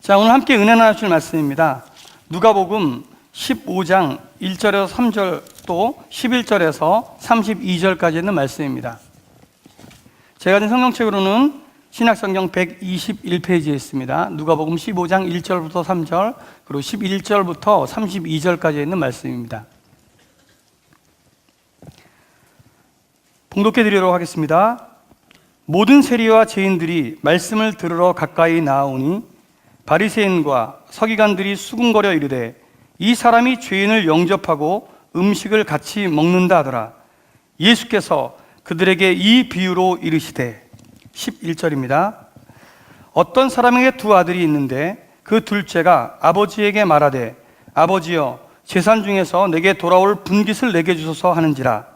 자, 오늘 함께 은혜 나누실 말씀입니다. 누가복음 15장 1절에서 3절 또 11절에서 32절까지 있는 말씀입니다. 제가 가진 성경책으로는 신약성경 121페이지에 있습니다. 누가복음 15장 1절부터 3절 그리고 11절부터 32절까지 있는 말씀입니다. 봉독해 드리도록 하겠습니다. 모든 세리와 죄인들이 말씀을 들으러 가까이 나아오니 바리새인과 서기관들이 수군거려 이르되 이 사람이 죄인을 영접하고 음식을 같이 먹는다 하더라. 예수께서 그들에게 이 비유로 이르시되 11절입니다. 어떤 사람에게 두 아들이 있는데 그 둘째가 아버지에게 말하되 아버지여 재산 중에서 내게 돌아올 분깃을 내게 주소서 하는지라.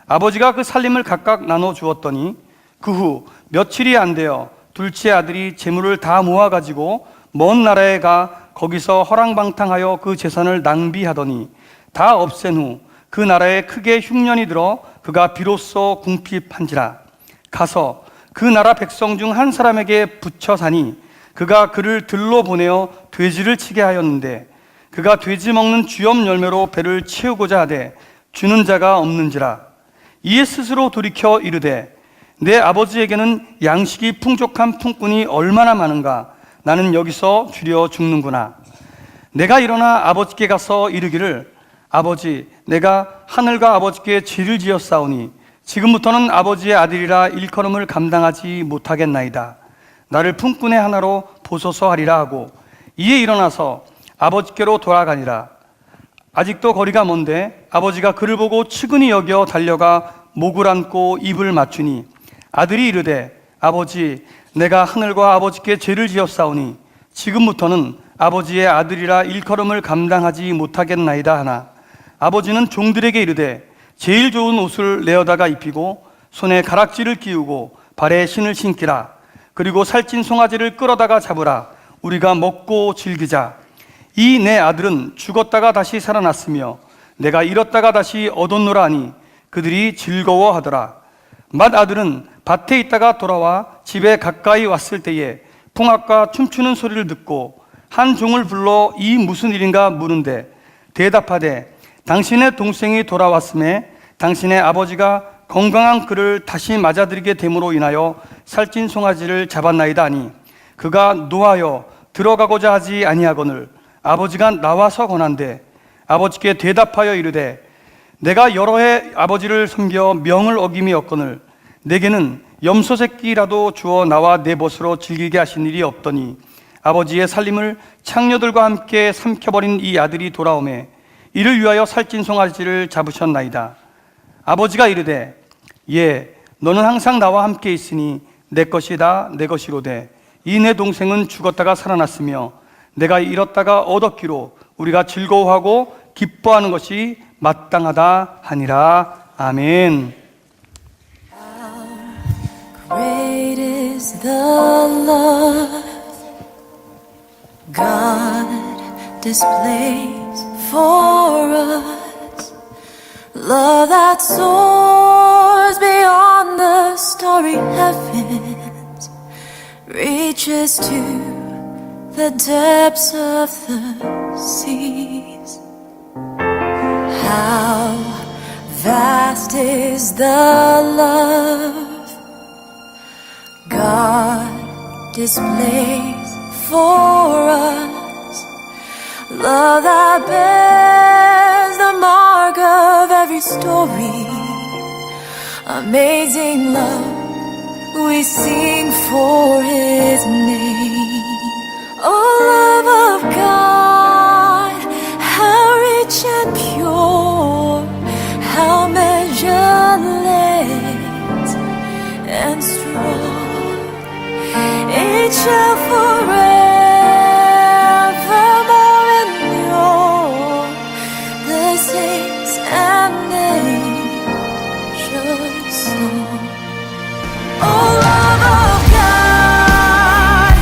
아버지가 그 살림을 각각 나눠 주었더니 그 후 며칠이 안 되어 둘째 아들이 재물을 다 모아가지고 먼 나라에 가 거기서 허랑방탕하여 그 재산을 낭비하더니 다 없앤 후 그 나라에 크게 흉년이 들어 그가 비로소 궁핍한지라. 가서 그 나라 백성 중 한 사람에게 붙여 사니 그가 그를 들로 보내어 돼지를 치게 하였는데 그가 돼지 먹는 쥐염 열매로 배를 채우고자 하되 주는 자가 없는지라. 이에 스스로 돌이켜 이르되 내 아버지에게는 양식이 풍족한 품꾼이 얼마나 많은가. 나는 여기서 줄여 죽는구나. 내가 일어나 아버지께 가서 이르기를 아버지 내가 하늘과 아버지께 죄를 지었사오니 지금부터는 아버지의 아들이라 일컬음을 감당하지 못하겠나이다. 나를 품꾼의 하나로 보소서 하리라 하고 이에 일어나서 아버지께로 돌아가니라. 아직도 거리가 먼데 아버지가 그를 보고 측은히 여겨 달려가 목을 안고 입을 맞추니 아들이 이르되 아버지 내가 하늘과 아버지께 죄를 지었사오니 지금부터는 아버지의 아들이라 일컬음을 감당하지 못하겠나이다 하나 아버지는 종들에게 이르되 제일 좋은 옷을 내어다가 입히고 손에 가락지를 끼우고 발에 신을 신기라. 그리고 살찐 송아지를 끌어다가 잡으라. 우리가 먹고 즐기자. 이 내 아들은 죽었다가 다시 살아났으며 내가 잃었다가 다시 얻었노라 하니 그들이 즐거워하더라. 맏아들은 밭에 있다가 돌아와 집에 가까이 왔을 때에 풍악과 춤추는 소리를 듣고 한 종을 불러 이 무슨 일인가 물은데 대답하되 당신의 동생이 돌아왔음에 당신의 아버지가 건강한 그를 다시 맞아들이게 됨으로 인하여 살찐 송아지를 잡았나이다 하니 그가 노하여 들어가고자 하지 아니하거늘 아버지가 나와서 권한대 아버지께 대답하여 이르되 내가 여러 해 아버지를 섬겨 명을 어김이 없거늘 내게는 염소 새끼라도 주어 나와 내 벗으로 즐기게 하신 일이 없더니 아버지의 살림을 창녀들과 함께 삼켜버린 이 아들이 돌아오매 이를 위하여 살찐 송아지를 잡으셨나이다. 아버지가 이르되 예 너는 항상 나와 함께 있으니 내 것이다 내 것이로되 이 내 동생은 죽었다가 살아났으며 내가 잃었다가 얻었기로 우리가 즐거워하고 기뻐하는 것이 마땅하다 하니라. 아멘. Great is the love God displays for us, love that soars beyond the starry heavens, reaches to the depths of the seas. How vast is the love God displays for us, love that bears the mark of every story, amazing love we sing for His name. Oh, love of God, how rich and pure, how measureless and strong, it shall forevermore endure. The saints and angels song. Oh, love of God,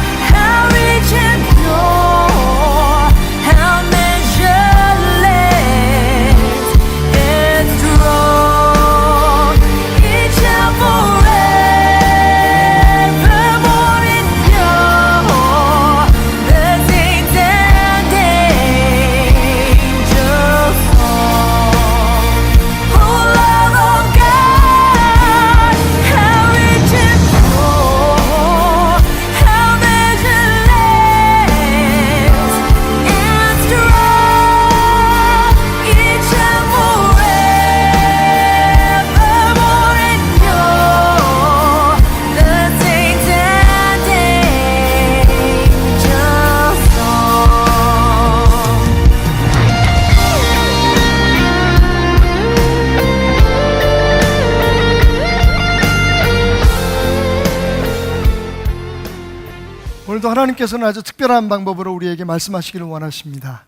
오늘도 하나님께서는 아주 특별한 방법으로 우리에게 말씀하시기를 원하십니다.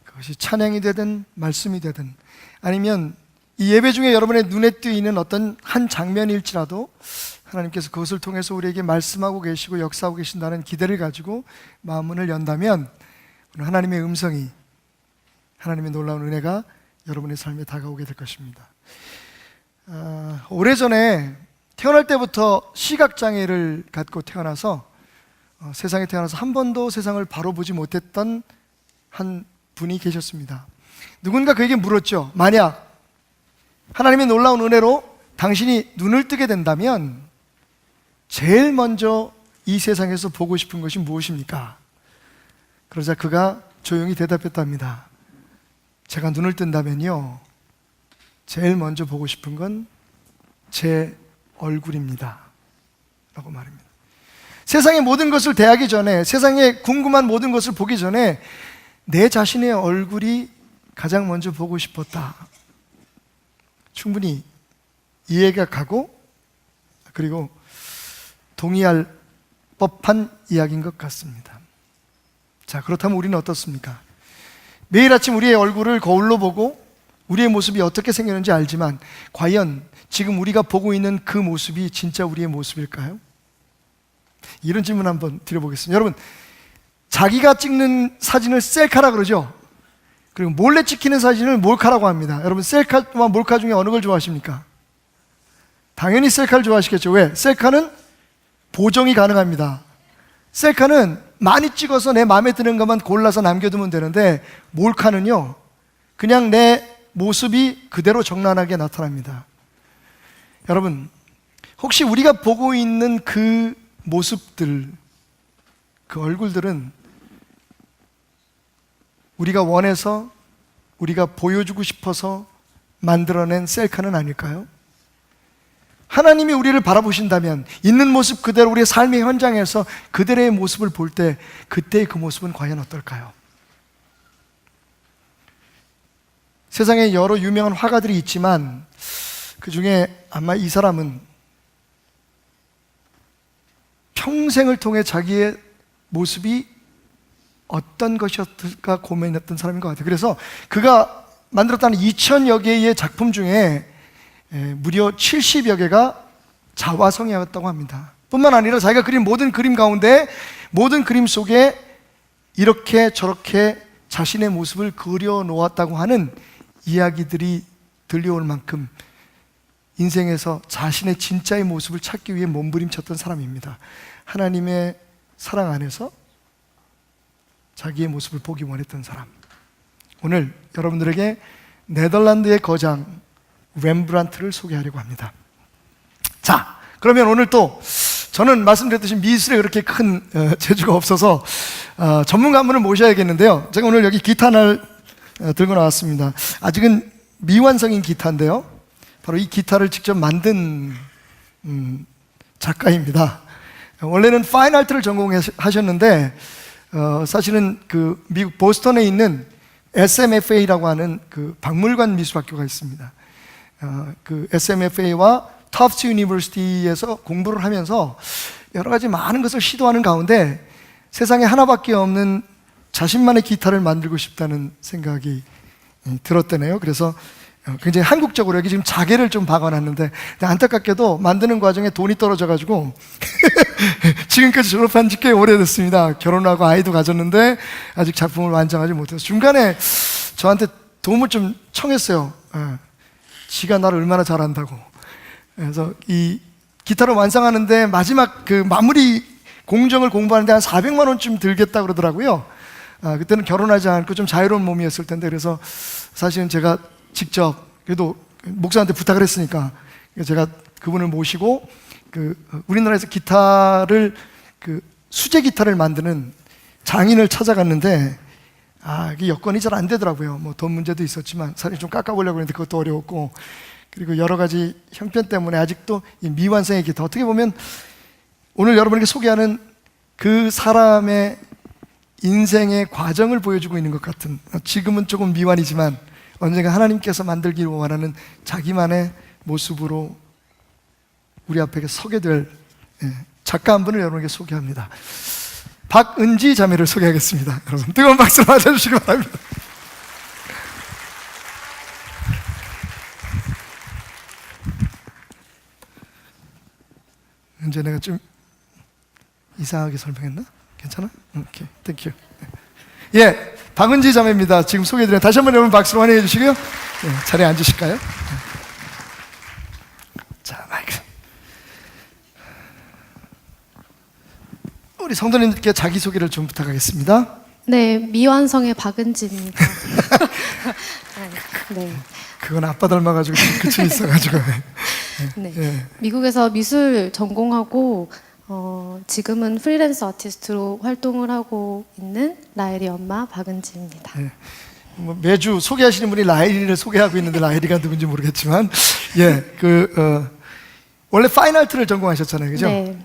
그것이 찬양이 되든 말씀이 되든 아니면 이 예배 중에 여러분의 눈에 띄는 어떤 한 장면일지라도 하나님께서 그것을 통해서 우리에게 말씀하고 계시고 역사하고 계신다는 기대를 가지고 마음문을 연다면 오늘 하나님의 음성이, 하나님의 놀라운 은혜가 여러분의 삶에 다가오게 될 것입니다. 오래전에 태어날 때부터 시각장애를 갖고 태어나서 세상에 태어나서 한 번도 세상을 바로 보지 못했던 한 분이 계셨습니다. 누군가 그에게 물었죠. 만약 하나님의 놀라운 은혜로 당신이 눈을 뜨게 된다면 제일 먼저 이 세상에서 보고 싶은 것이 무엇입니까? 그러자 그가 조용히 대답했답니다. 제가 눈을 뜬다면요, 제일 먼저 보고 싶은 건 제 얼굴입니다 라고 말합니다. 세상의 모든 것을 대하기 전에, 세상에 궁금한 모든 것을 보기 전에 내 자신의 얼굴이 가장 먼저 보고 싶었다. 충분히 이해가 가고 그리고 동의할 법한 이야기인 것 같습니다. 자, 그렇다면 우리는 어떻습니까? 매일 아침 우리의 얼굴을 거울로 보고 우리의 모습이 어떻게 생겼는지 알지만 과연 지금 우리가 보고 있는 그 모습이 진짜 우리의 모습일까요? 이런 질문 한번 드려보겠습니다. 여러분, 자기가 찍는 사진을 셀카라 그러죠? 그리고 몰래 찍히는 사진을 몰카라고 합니다. 여러분, 셀카와 몰카 중에 어느 걸 좋아하십니까? 당연히 셀카를 좋아하시겠죠. 왜? 셀카는 보정이 가능합니다. 셀카는 많이 찍어서 내 마음에 드는 것만 골라서 남겨두면 되는데, 몰카는요, 그냥 내 모습이 그대로 적나라하게 나타납니다. 여러분, 혹시 우리가 보고 있는 그 모습들, 그 얼굴들은 우리가 원해서, 우리가 보여주고 싶어서 만들어낸 셀카는 아닐까요? 하나님이 우리를 바라보신다면 있는 모습 그대로 우리의 삶의 현장에서 그들의 모습을 볼 때 그때의 그 모습은 과연 어떨까요? 세상에 여러 유명한 화가들이 있지만 그 중에 아마 이 사람은 평생을 통해 자기의 모습이 어떤 것이었을까 고민했던 사람인 것 같아요. 그래서 그가 만들었다는 2000여 개의 작품 중에 무려 70여 개가 자화성이었다고 합니다. 뿐만 아니라 자기가 그린 모든 그림 가운데, 모든 그림 속에 이렇게 저렇게 자신의 모습을 그려놓았다고 하는 이야기들이 들려올 만큼 인생에서 자신의 진짜의 모습을 찾기 위해 몸부림쳤던 사람입니다. 하나님의 사랑 안에서 자기의 모습을 보기 원했던 사람. 오늘 여러분들에게 네덜란드의 거장 렘브란트를 소개하려고 합니다. 자, 그러면 오늘 또 저는 말씀드렸듯이 미술에 그렇게 큰 재주가 없어서 전문가 한 분을 모셔야겠는데요. 제가 오늘 여기 기타 하나를 들고 나왔습니다. 아직은 미완성인 기타인데요, 바로 이 기타를 직접 만든 작가입니다. 원래는 파인 아트를 전공하셨는데 사실은 그 미국 보스턴에 있는 SMFA라고 하는 그 박물관 미술학교가 있습니다. 그 SMFA와 터프트 유니버시티에서 공부를 하면서 여러 가지 많은 것을 시도하는 가운데 세상에 하나밖에 없는 자신만의 기타를 만들고 싶다는 생각이 들었대네요. 그래서 굉장히 한국적으로 여기 지금 자개를 좀 박아놨는데 안타깝게도 만드는 과정에 돈이 떨어져가지고 지금까지 졸업한 지 꽤 오래됐습니다. 결혼하고 아이도 가졌는데 아직 작품을 완성하지 못해서 중간에 저한테 도움을 좀 청했어요. 지가 나를 얼마나 잘한다고. 그래서 이 기타를 완성하는데 마지막 그 마무리 공정을 공부하는데 한 400만 원쯤 들겠다 그러더라고요. 그때는 결혼하지 않고 좀 자유로운 몸이었을 텐데, 그래서 사실은 제가 직접 그래도 목사한테 부탁을 했으니까 제가 그분을 모시고 그 우리나라에서 기타를 그 수제 기타를 만드는 장인을 찾아갔는데 이게 여건이 잘 안 되더라고요. 뭐 돈 문제도 있었지만 사실 좀 깎아보려고 했는데 그것도 어려웠고, 그리고 여러 가지 형편 때문에 아직도 이 미완성의 기타, 어떻게 보면 오늘 여러분에게 소개하는 그 사람의 인생의 과정을 보여주고 있는 것 같은, 지금은 조금 미완이지만 언젠가 하나님께서 만들기를 원하는 자기만의 모습으로 우리 앞에 서게 될 작가 한 분을 여러분에게 소개합니다. 박은지 자매를 소개하겠습니다. 여러분 뜨거운 박수로 맞아주시기 바랍니다. 이제 내가 좀 이상하게 설명했나? 괜찮아? 오케이, 땡큐. 예, 박은지 자매입니다. 지금 소개해드려요. 다시 한번 여러분 박수로 환영해 주시고요. 예, 자리에 앉으실까요? 자, 마이크. 우리 성도님들께 자기소개를 좀 부탁하겠습니다. 네, 미완성의 박은지입니다. 네. 그건 아빠 닮아가지고 그쯤 있어가지고. 네. 예. 미국에서 미술 전공하고 지금은 프리랜서 아티스트로 활동을 하고 있는 라엘이 엄마 박은지입니다. 예. 뭐 매주 소개하시는 분이 라일이를 소개하고 있는데 라일이가 누군지 모르겠지만, 예, 원래 파인아트를 전공하셨잖아요, 그죠? 네.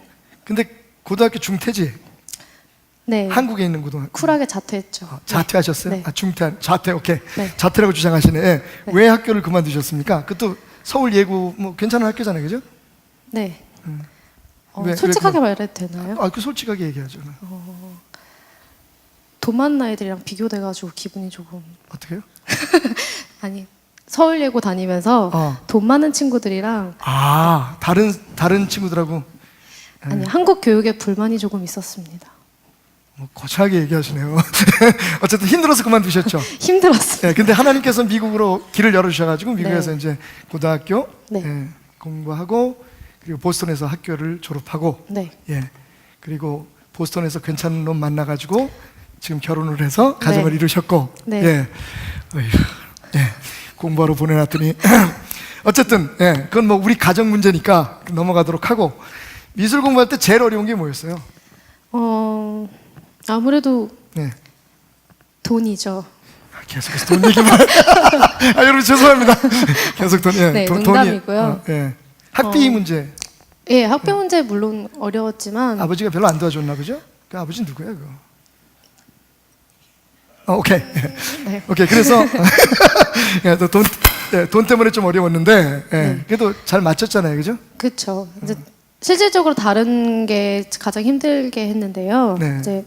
근데 고등학교 중퇴지? 네. 한국에 있는 고등학교. 쿨하게 자퇴했죠. 자퇴하셨어요? 네. 아, 자퇴, 오케이. 네. 자퇴라고 주장하시네. 예. 네. 왜 학교를 그만두셨습니까? 그것도 서울 예고, 뭐 괜찮은 학교잖아요, 그죠? 네. 왜 솔직하게 말해도 되나요? 아, 그 솔직하게 얘기하죠. 돈 많은 아이들이랑 비교돼가지고 기분이 조금 어떻게요? 아니 서울 예고 다니면서 돈 많은 친구들이랑 아, 다른 친구들하고 아니 한국 교육에 불만이 조금 있었습니다. 뭐 거창하게 얘기하시네요. 어쨌든 힘들어서 그만두셨죠. 힘들었어요. 예, 근데 하나님께서 미국으로 길을 열어주셔가지고 미국에서 네. 이제 고등학교 네. 예, 공부하고 그리고 보스턴에서 학교를 졸업하고 네. 예, 그리고 보스턴에서 괜찮은 놈 만나가지고 지금 결혼을 해서 가정을 네. 이루셨고 네. 예, 어휴, 예, 공부하러 보내놨더니 어쨌든 예, 그건 뭐 우리 가정 문제니까 넘어가도록 하고 미술 공부할 때 제일 어려운 게 뭐였어요? 아무래도 네. 돈이죠. 계속해서 돈 얘기만. 아, 여러분 죄송합니다. 계속 돈. 예, 네, 돈이. 농담이고요. 예. 학비 문제. 예, 학비 문제 물론 어려웠지만 아버지가 별로 안 도와줬나 보죠? 그 아버지 누구야 그거? 오케이. 네. 오케이. 그래서 예, 또 돈 때문에 좀 어려웠는데 예, 네. 그래도 잘 맞췄잖아요, 그죠? 그렇죠. 이제 실질적으로 다른 게 가장 힘들게 했는데요. 네. 이제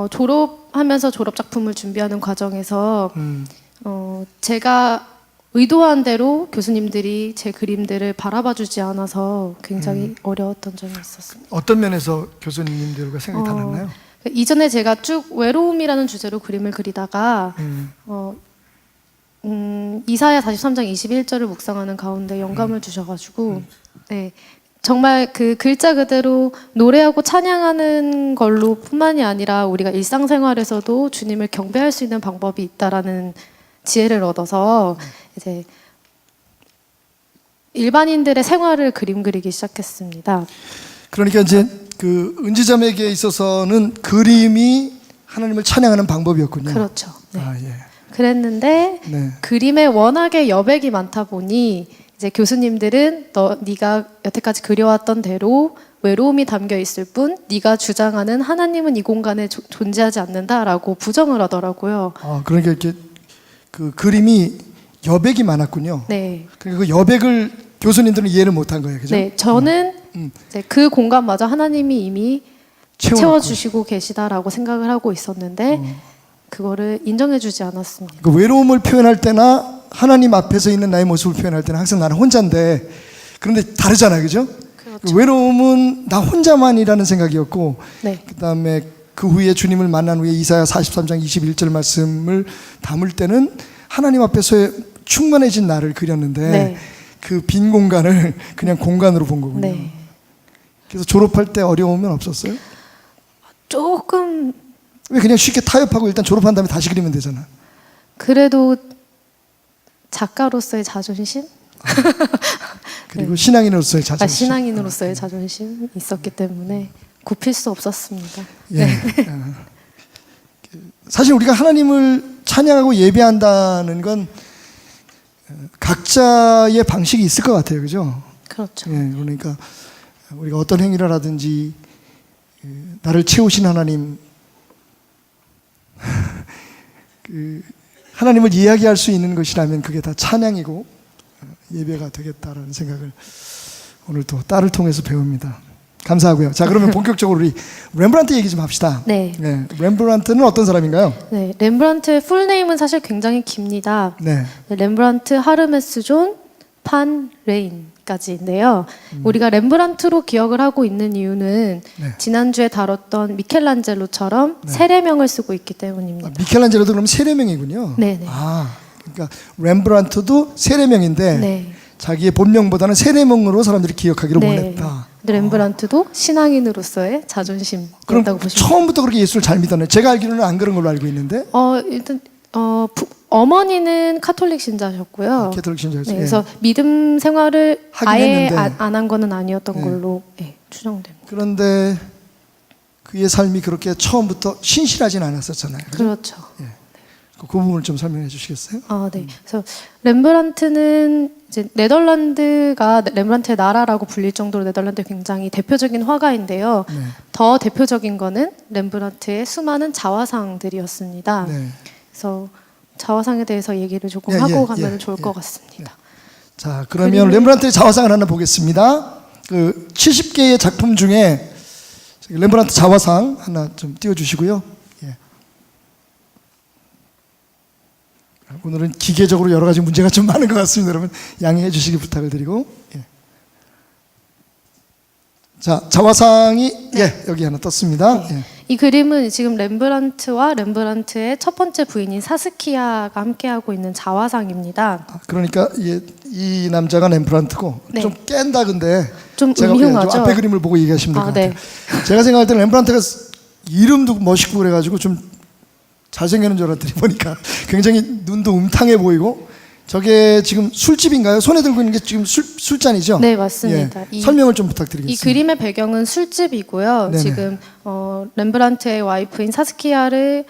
졸업하면서 졸업 작품을 준비하는 과정에서 제가 의도한 대로 교수님들이 제 그림들을 바라봐주지 않아서 굉장히 어려웠던 점이 있었습니다. 어떤 면에서 교수님들과 생각이 달랐나요? 이전에 제가 쭉 외로움이라는 주제로 그림을 그리다가 이사야 43장 21절을 묵상하는 가운데 영감을 주셔가지고 네, 정말 그 글자 그대로 노래하고 찬양하는 걸로 뿐만이 아니라 우리가 일상생활에서도 주님을 경배할 수 있는 방법이 있다라는 지혜를 얻어서 이제 일반인들의 생활을 그림 그리기 시작했습니다. 그러니까 이제 그 은지자매에게 있어서는 그림이 하나님을 찬양하는 방법이었군요. 그렇죠. 네. 아, 예. 그랬는데 네. 그림에 워낙에 여백이 많다 보니 이제 교수님들은 네가 여태까지 그려왔던 대로 외로움이 담겨 있을 뿐 네가 주장하는 하나님은 이 공간에 존재하지 않는다라고 부정을 하더라고요. 아, 그러니까 이렇게 그 그림이 여백이 많았군요. 네. 그러니까 그 여백을 교수님들은 이해를 못한 거예요, 그죠? 네, 저는 이제 그 공간마저 하나님이 이미 채워주시고 계시다라고 생각을 하고 있었는데 그거를 인정해주지 않았습니다. 그 외로움을 표현할 때나 하나님 앞에서 있는 나의 모습을 표현할 때는 항상 나는 혼자인데 그런데 다르잖아요, 그죠? 그렇죠. 그 외로움은 나 혼자만이라는 생각이었고 네. 그다음에 그 후에 주님을 만난 후에 이사야 43장 21절 말씀을 담을 때는 하나님 앞에서 충만해진 나를 그렸는데 네. 그 빈 공간을 그냥 공간으로 본 거군요. 네. 그래서 졸업할 때 어려움은 없었어요? 조금 왜 그냥 쉽게 타협하고 일단 졸업한 다음에 다시 그리면 되잖아. 그래도 작가로서의 자존심? 그리고 신앙인으로서의 아, 자존심. 신앙인으로서의 자존심이 있었기 때문에 굽힐 수 없었습니다. 예. 사실 우리가 하나님을 찬양하고 예배한다는 건 각자의 방식이 있을 것 같아요, 그죠? 그렇죠. 예, 그러니까 우리가 어떤 행위를 하든지 나를 채우신 하나님, 그 하나님을 이야기할 수 있는 것이라면 그게 다 찬양이고 예배가 되겠다라는 생각을 오늘 또 딸을 통해서 배웁니다. 감사하고요. 자, 그러면 본격적으로 우리 렘브란트 얘기 좀 합시다. 네. 렘브란트는 어떤 사람인가요? 네, 렘브란트의 풀네임은 사실 굉장히 깁니다. 네. 렘브란트 하르메스 존 판 레인까지인데요. 우리가 렘브란트로 기억을 하고 있는 이유는 네. 지난주에 다뤘던 미켈란젤로처럼 세례명을 쓰고 있기 때문입니다. 미켈란젤로도 그럼 세례명이군요. 네, 네. 아, 그러니까 렘브란트도 세례명인데 네. 자기의 본명보다는 세례명으로 사람들이 기억하기를 네. 원했다. 근데 렘브란트도 신앙인으로서의 자존심이었다고 그럼 보시면 처음부터 그렇게 예수를 잘 믿었네. 제가 알기로는 안 그런 걸로 알고 있는데. 일단 어머니는 카톨릭 신자셨고요. 캐톨릭 신자였어요. 네, 그래서 믿음 생활을 하긴 아예 했는데. 안 한 거는 아니었던 네. 걸로 추정됩니다. 그런데 그의 삶이 그렇게 처음부터 신실하진 않았었잖아요. 그죠? 그렇죠. 그 부분을 좀 설명해 주시겠어요? 네. 그래서 렘브란트는 이제 네덜란드가 렘브란트의 나라라고 불릴 정도로 네덜란드의 굉장히 대표적인 화가인데요. 네. 더 대표적인 거는 렘브란트의 수많은 자화상들이었습니다. 네. 그래서 자화상에 대해서 얘기를 조금 예, 하고 예, 가면 예, 좋을 예, 것 같습니다. 자, 그러면 렘브란트의 자화상을 하나 보겠습니다. 그 70개의 작품 중에 렘브란트 자화상 하나 좀 띄워주시고요. 예. 오늘은 기계적으로 여러 가지 문제가 좀 많은 것 같습니다. 여러분 양해해 주시기 부탁을 드리고. 예. 자, 자화상이 여기 하나 떴습니다. 예. 이 그림은 지금 렘브란트와 렘브란트의 첫 번째 부인인 사스키아가 함께하고 있는 자화상입니다. 그러니까 이 남자가 렘브란트고 네. 좀 깬다 근데 좀 제가 음흉하죠? 좀 앞에 그림을 보고 얘기하시면 될 것 네. 같아요. 제가 생각할 때는 렘브란트가 이름도 멋있고 그래가지고 좀 잘생기는 줄 알았더니 보니까 굉장히 눈도 음탕해 보이고 저게 지금 술집인가요? 손에 들고 있는 게 지금 술잔이죠? 네, 맞습니다. 예. 설명을 좀 부탁드리겠습니다. 이 그림의 배경은 술집이고요. 네네. 지금 렘브란트의 와이프인 사스키아를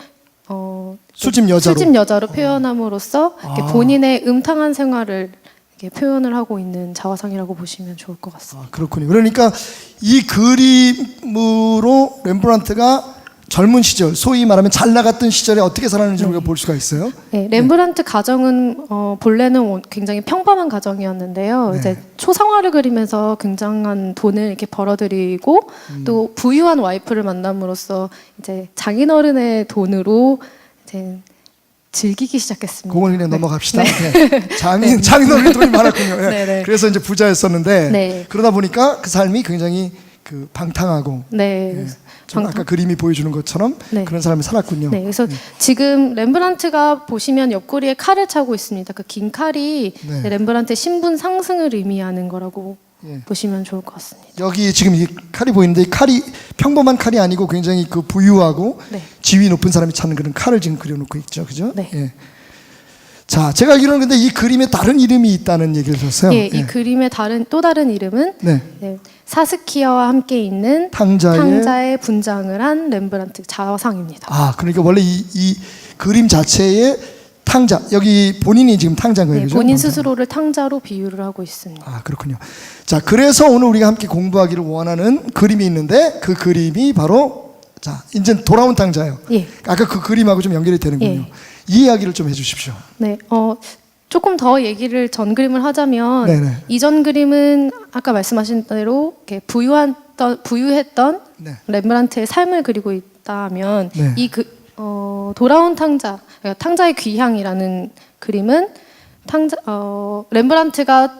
술집 여자로. 술집 여자로 표현함으로써 이렇게 본인의 음탕한 생활을 이렇게 표현을 하고 있는 자화상이라고 보시면 좋을 것 같습니다. 그렇군요. 그러니까 이 그림으로 렘브란트가 젊은 시절, 소위 말하면 잘 나갔던 시절에 어떻게 살았는지 우리가 볼 수가 있어요. 네, 렘브란트 가정은 본래는 굉장히 평범한 가정이었는데요. 네. 이제 초상화를 그리면서 굉장한 돈을 이렇게 벌어들이고 또 부유한 와이프를 만남으로써 이제 장인어른의 돈으로 이제 즐기기 시작했습니다. 그건 그냥 네. 넘어갑시다. 네. 장인어른이 돈이 많았군요. 예. 네, 네. 그래서 이제 부자였었는데 네. 그러다 보니까 그 삶이 굉장히 그 방탕하고 네. 예. 좀 아까 그림이 보여주는 것처럼 네. 그런 삶을 살았군요. 네, 그래서 지금 렘브란트가 보시면 옆구리에 칼을 차고 있습니다. 그 긴 칼이 네. 렘브란트의 신분 상승을 의미하는 거라고 예. 보시면 좋을 것 같습니다. 여기 지금 이 칼이 보이는데 이 칼이 평범한 칼이 아니고 굉장히 그 부유하고 네. 지위 높은 사람이 찾는 그런 칼을 지금 그려놓고 있죠, 그죠? 네. 예. 자, 제가 알기로는 근데 이 그림에 다른 이름이 있다는 얘기를 들었어요. 예, 이 그림의 또 다른 이름은 네. 네, 사스키아와 함께 있는 탕자의 분장을 한 렘브란트 자화상입니다. 아, 그러니까 원래 이 그림 자체의 탕자, 여기 본인이 지금 탕자인 거예요, 네, 그죠? 본인 스스로를 탕자로 비유를 하고 있습니다. 아, 그렇군요. 자, 그래서 오늘 우리가 함께 공부하기를 원하는 그림이 있는데 그 그림이 바로 자, 이제 돌아온 탕자예요. 예. 아까 그 그림하고 좀 연결이 되는군요. 예. 이 이야기를 좀 해주십시오. 네, 조금 더 얘기를 전 그림을 하자면 네네. 이전 그림은 아까 말씀하신 대로 이렇게 부유했던 네. 렘브란트의 삶을 그리고 있다면 네. 돌아온 탕자, 그러니까 탕자의 귀향이라는 그림은 렘브란트가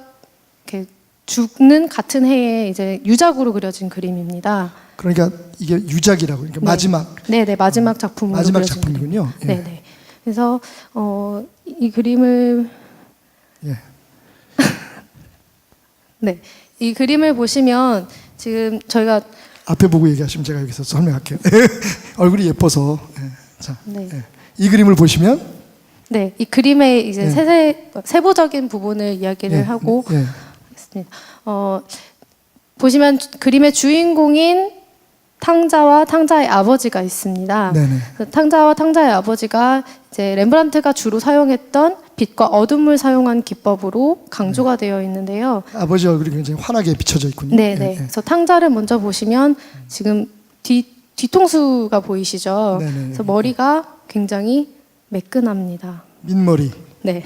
이렇게 죽는 같은 해에 이제 유작으로 그려진 그림입니다. 그러니까 이게 유작이라고, 그러니까 마지막 네, 마지막 작품으로 마지막 그려진 작품이군요. 예. 그림. 네. 그래서 이 그림을 예. 네, 이 그림을 보시면 지금 저희가 앞에 보고 얘기하시면 제가 여기서 설명할게요. 얼굴이 예뻐서. 예. 자, 네. 예. 이 그림을 보시면 네, 이 그림의 이제 네. 세부적인 부분을 이야기를 예, 하고 예. 하겠습니다. 보시면 그림의 주인공인 탕자와 탕자의 아버지가 있습니다. 네네. 그래서 탕자와 탕자의 아버지가 이제 렘브란트가 주로 사용했던 빛과 어둠을 사용한 기법으로 강조가 되어 있는데요. 아버지 얼굴이 굉장히 환하게 비춰져 있군요. 네, 예, 네. 예. 그래서 탕자를 먼저 보시면 지금 뒤통수가 보이시죠? 네네네. 그래서 머리가 굉장히 매끈합니다. 민머리. 네.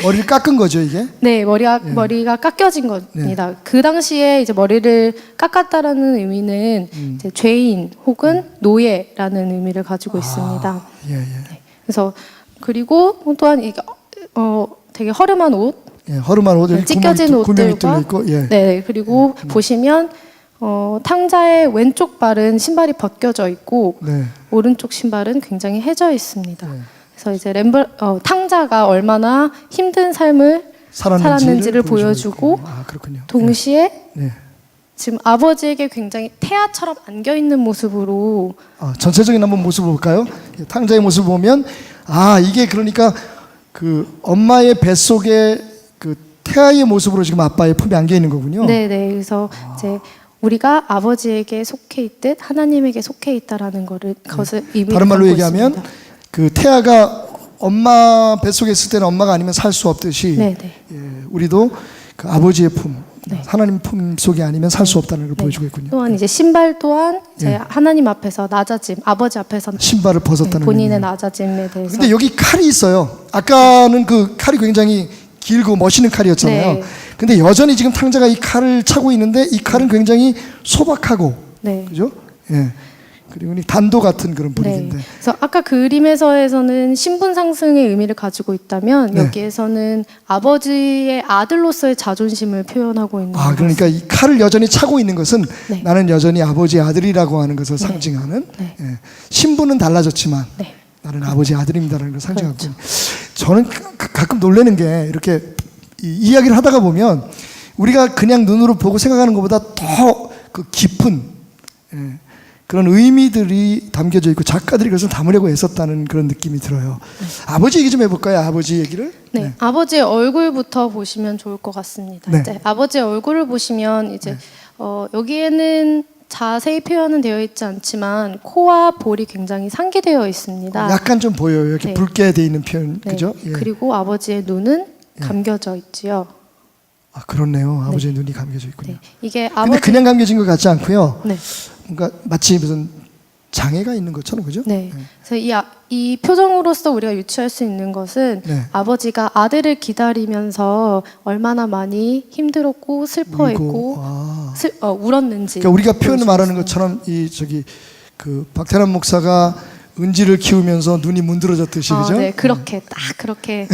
머리를 깎은 거죠, 이게? 네, 머리가 깎여진 겁니다. 그 당시에 이제 머리를 깎았다라는 의미는 이제 죄인 혹은 노예라는 의미를 가지고 있습니다. 예, 예. 네. 그래서 그리고 또한 이게 되게 허름한 옷, 예, 허름한 옷, 여기 찢겨진 구멍이 뚫려 옷들과 있고, 예. 네, 그리고 보시면 탕자의 왼쪽 발은 신발이 벗겨져 있고 네. 오른쪽 신발은 굉장히 해져 있습니다. 네. 그래서 이제 탕자가 얼마나 힘든 삶을 살았는지를 보여주고 아, 그렇군요. 동시에 네. 지금 아버지에게 굉장히 태아처럼 안겨 있는 모습으로 전체적인 한번 모습을 볼까요? 예, 탕자의 모습을 보면 이게 그러니까 그 엄마의 뱃속에 그 태아의 모습으로 지금 아빠의 품에 안겨 있는 거군요. 네네. 그래서 이제 우리가 아버지에게 속해 있듯 하나님에게 속해 있다라는 것을 의미를 다른 말로 담고 얘기하면 있습니다. 그 태아가 엄마 뱃속에 있을 때는 엄마가 아니면 살 수 없듯이 네네. 예, 우리도 그 아버지의 품, 네. 하나님 품 속에 아니면 살 수 없다는 걸 보여주고 있군요. 또한 이제 신발 또한 이제 예. 하나님 앞에서 낮아짐, 아버지 앞에서 신발을 벗었다는 본인의 의미예요. 낮아짐에 대해서. 근데 여기 칼이 있어요. 아까는 그 칼이 굉장히 길고 멋있는 칼이었잖아요. 네. 근데 여전히 지금 탕자가 이 칼을 차고 있는데 이 칼은 굉장히 소박하고, 네. 그죠? 예. 그리고 단도 같은 그런 네. 분위기인데. 그래서 아까 그림에서는 신분 상승의 의미를 가지고 있다면 네. 여기에서는 아버지의 아들로서의 자존심을 표현하고 있는 것 그러니까 이 칼을 여전히 차고 있는 것은 네. 나는 여전히 아버지의 아들이라고 하는 것을 상징하는. 네. 예. 신분은 달라졌지만 네. 나는 아버지의 아들입니다라는 걸 상징하고. 그렇죠. 저는 가끔 놀라는 게 이렇게 이야기를 하다가 보면 우리가 그냥 눈으로 보고 생각하는 것보다 더 그 깊은 그런 의미들이 담겨져 있고 작가들이 그것을 담으려고 애썼다는 그런 느낌이 들어요. 아버지 얘기 좀 해볼까요? 아버지 얘기를. 네, 아버지의 얼굴부터 보시면 좋을 것 같습니다. 네. 이제 아버지의 얼굴을 보시면 이제 여기에는 자세히 표현은 되어 있지 않지만 코와 볼이 굉장히 상기되어 있습니다. 약간 좀 보여요. 이렇게 네. 붉게 돼 있는 표현, 네. 그죠? 예. 그리고 아버지의 눈은 감겨져 있지요. 그렇네요. 아버지의 눈이 감겨져 있군요. 네. 이게 근데 아버지 그냥 감겨진 것 같지 않고요. 네. 뭔가 마치 무슨 장애가 있는 것처럼, 그죠? 네. 그래서 이 표정으로서 우리가 유추할 수 있는 것은 네. 아버지가 아들을 기다리면서 얼마나 많이 힘들었고 슬퍼했고 울었는지. 그러니까 우리가 표현을 말하는 보여주고 것처럼 그 박태남 목사가 은지를 키우면서 눈이 문드러졌듯이, 그죠? 네, 그렇게 딱 그렇게.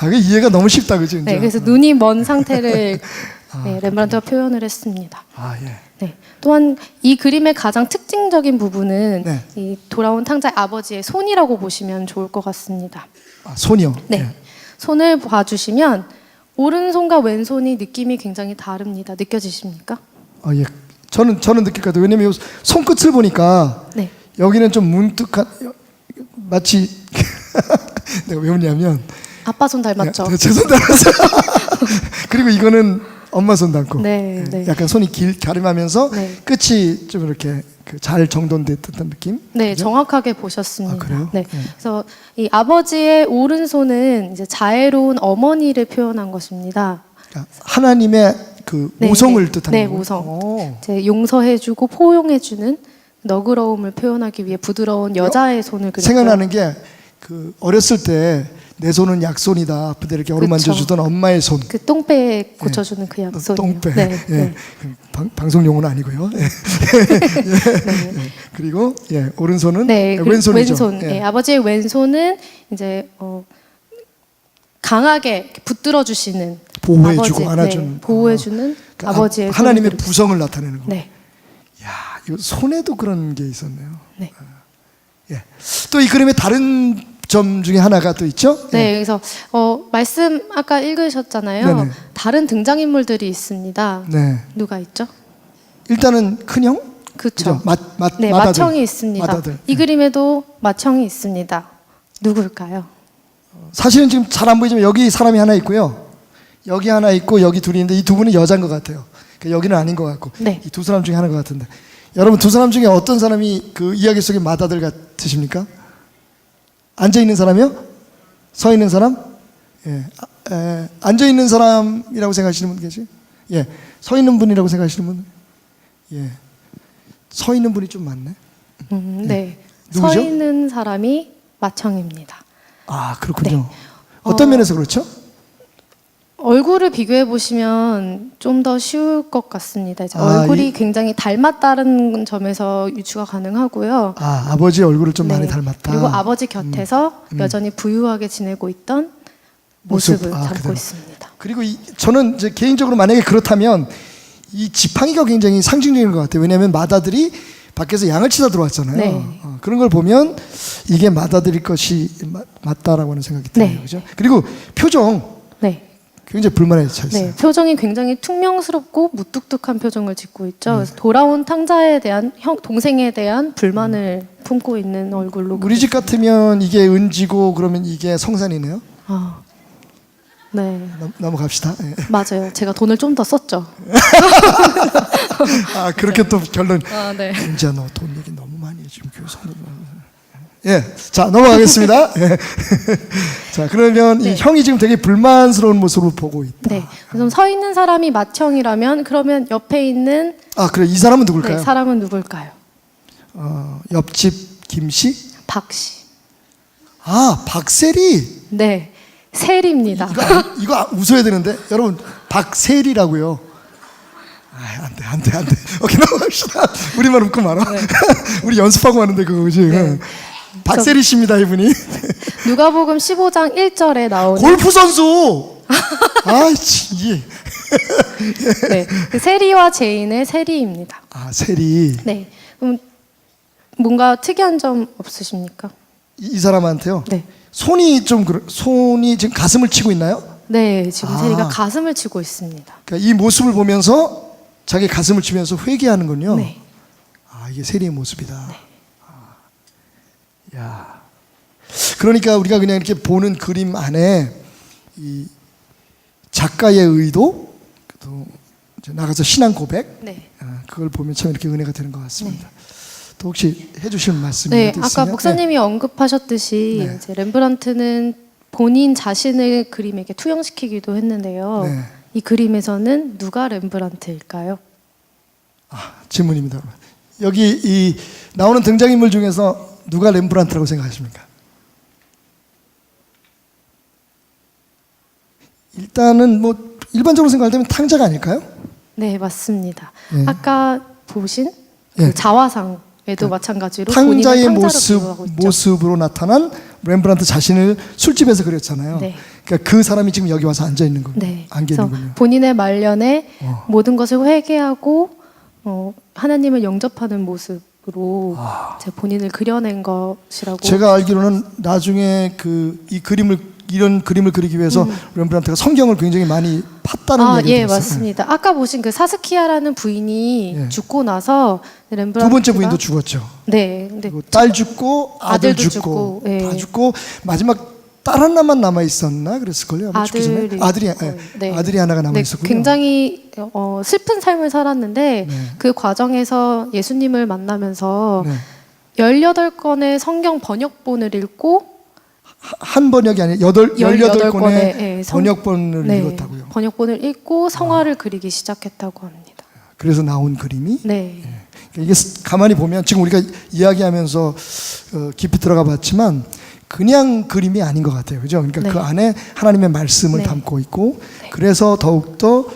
그게 이해가 너무 쉽다, 그죠? 네, 그래서 눈이 먼 상태를 렘브란트가 표현을 했습니다. 예. 네. 또한 이 그림의 가장 특징적인 부분은 네. 이 돌아온 탕자의 아버지의 손이라고 보시면 좋을 것 같습니다. 손이요. 네. 예. 손을 봐주시면 오른손과 왼손이 느낌이 굉장히 다릅니다. 느껴지십니까? 예. 저는 느낄 것 같아요. 왜냐면 이 손끝을 보니까 네. 여기는 좀 문득한 마치 내가 왜 웃냐면 아빠 손 닮았죠? 제 손 닮았어요. 그리고 이거는 엄마 손 닮고 네, 네. 약간 손이 가름하면서 네. 끝이 좀 이렇게 잘 정돈된 듯한 느낌. 네, 그죠? 정확하게 보셨습니다. 그래요? 네. 네. 그래서 이 아버지의 오른손은 이제 자애로운 어머니를 표현한 것입니다. 그러니까 하나님의 그 네, 모성을 네. 뜻하는 네, 거예요. 모성. 이제 용서해주고 포용해주는 너그러움을 표현하기 위해 부드러운 여자의 손을 그렸어요. 생각나는 게 그 어렸을 때 내 손은 약손이다. 아픈데 이렇게 어루만져 주던 엄마의 손. 그 똥배 고쳐주는 그 약손이요. 똥배. 네, 예. 네. 방송 용어는 아니고요. 예. 그리고 오른손은 네, 왼손이죠. 왼손. 예. 네, 아버지의 왼손은 이제 강하게 이렇게 붙들어 주시는 보호해주고 안아주는. 네, 보호해주는 그러니까 아버지의 하나님의 손을 부성을 나타내는 거. 네, 야, 이거 손에도 그런 게 있었네요. 네. 예. 또 이 그림에 다른 점 중에 하나가 또 있죠? 네, 그래서 말씀 아까 읽으셨잖아요. 네네. 다른 등장인물들이 있습니다. 네. 누가 있죠? 일단은 큰형? 그렇죠. 네, 맏아들. 맏형이 있습니다. 맏아들. 이 그림에도 맏형이 있습니다. 누굴까요? 사실은 지금 잘 안 보이지만 여기 사람이 하나 있고요. 여기 하나 있고 여기 둘이 있는데 이 두 분은 여자인 것 같아요. 그러니까 여기는 아닌 것 같고 네. 이 두 사람 중에 하나인 것 같은데 여러분 두 사람 중에 어떤 사람이 그 이야기 속의 맏아들 같으십니까? 앉아 있는 사람이요? 서 있는 사람? 예. 앉아 있는 사람이라고 생각하시는 분 계세요? 예. 서 있는 분이라고 생각하시는 분? 예. 서 있는 분이 좀 많네. 네. 누구죠? 서 있는 사람이 맏형입니다. 아, 그렇군요. 어떤 면에서 그렇죠? 얼굴을 비교해 보시면 좀 더 쉬울 것 같습니다. 이제 아, 얼굴이 굉장히 닮았다는 점에서 유추가 가능하고요. 아버지 얼굴을 좀 많이 네. 닮았다. 그리고 아버지 곁에서 여전히 부유하게 지내고 있던 모습을 담고 그대로. 있습니다. 그리고 저는 이제 개인적으로 만약에 그렇다면 이 지팡이가 굉장히 상징적인 것 같아요. 왜냐하면 맏아들이 밖에서 양을 치다 들어왔잖아요. 네. 그런 걸 보면 이게 맏아들일 것이 맞다라고 하는 생각이 드네요. 네. 그죠? 그리고 표정 네. 굉장히 불만에 차 있어요. 네, 표정이 굉장히 퉁명스럽고 무뚝뚝한 표정을 짓고 있죠. 그래서 돌아온 탕자에 대한 동생에 대한 불만을 품고 있는 얼굴로. 우리 집 같으면 이게 은지고 그러면 이게 성산이네요. 아, 네, 넘어갑시다. 예. 맞아요. 제가 돈을 좀 더 썼죠. 그렇게 또 결론. 아, 네. 은지야 너 돈 얘기 너무 많이 해 지금 교회 성도. 예, 자 넘어가겠습니다. 예. 자 그러면 이 형이 지금 되게 불만스러운 모습을 보고 있다. 네, 그래서 서 있는 사람이 맏형이라면 그러면 옆에 있는 그래 이 사람은 누굴까요? 네, 사람은 누굴까요? 옆집 김씨? 박 씨. 박세리. 네, 세리입니다. 이거 웃어야 되는데 여러분 박세리라고요. 안돼. 오케이 넘어갑시다. 우리만 웃고 말아. 우리 연습하고 하는데 그거 그지? 네. 박세리 씨입니다 이분이. 누가복음 15장 1절에 나오는 골프 선수. 이게. 네, 그 세리와 제인의 세리입니다. 세리. 네, 그럼 뭔가 특이한 점 없으십니까? 이 사람한테요. 네. 손이 지금 가슴을 치고 있나요? 네, 지금 세리가 가슴을 치고 있습니다. 그러니까 이 모습을 보면서 자기 가슴을 치면서 회개하는군요. 네. 이게 세리의 모습이다. 야. 그러니까 우리가 그냥 이렇게 보는 그림 안에 이 작가의 의도, 또 이제 나가서 신앙 고백, 네. 그걸 보면 참 이렇게 은혜가 되는 것 같습니다. 또 혹시 해주실 말씀이 네, 있으면? 아까 목사님이 언급하셨듯이 네. 이제 렘브란트는 본인 자신을 그림에게 투영시키기도 했는데요. 네. 이 그림에서는 누가 렘브란트일까요? 질문입니다. 여기 이 나오는 등장인물 중에서 누가 렘브란트라고 생각하십니까? 일단은 뭐 일반적으로 생각할 때면 탕자가 아닐까요? 네, 맞습니다. 네. 아까 보신 네. 그 자화상에도 마찬가지로 탕자의 본인을 탕자로 비유하고 있죠. 모습으로 나타난 렘브란트 자신을 술집에서 그렸잖아요. 네. 그러니까 그 사람이 지금 여기 와서 앉아 있는 거예요. 네. 안겨 그래서 있는군요. 본인의 말년에 어. 모든 것을 회개하고 하나님을 영접하는 모습으로 제 본인을 그려낸 것이라고. 제가 알기로는 나중에 이 이런 그림을 그리기 위해서 렘브란트가 성경을 굉장히 많이 팠다는 얘기를 예, 들었어요. 맞습니다. 아까 보신 그 사스키아라는 부인이 예. 죽고 나서 렘브란트가 두 번째 부인도 죽었죠. 네, 근데 그리고 딸 죽고 아들 아들도 죽고 죽고, 예. 다 죽고 마지막 딸 하나만 남아 있었나 그랬을걸요. 아마 죽기 전에. 아들이 아들이 하나가 남아 네, 있었군요. 굉장히 슬픈 삶을 살았는데 네. 그 과정에서 예수님을 만나면서 네. 18권의 성경 번역본을 읽고 한 번역이 아니라 18권의 예, 번역본을 네, 읽었다고요. 번역본을 읽고 성화를 그리기 시작했다고 합니다. 그래서 나온 그림이 네. 이게 가만히 보면 지금 우리가 이야기하면서 깊이 들어가 봤지만 그냥 그림이 아닌 것 같아요. 그죠? 그러니까 네. 그 안에 하나님의 말씀을 네. 담고 있고 그래서 더욱더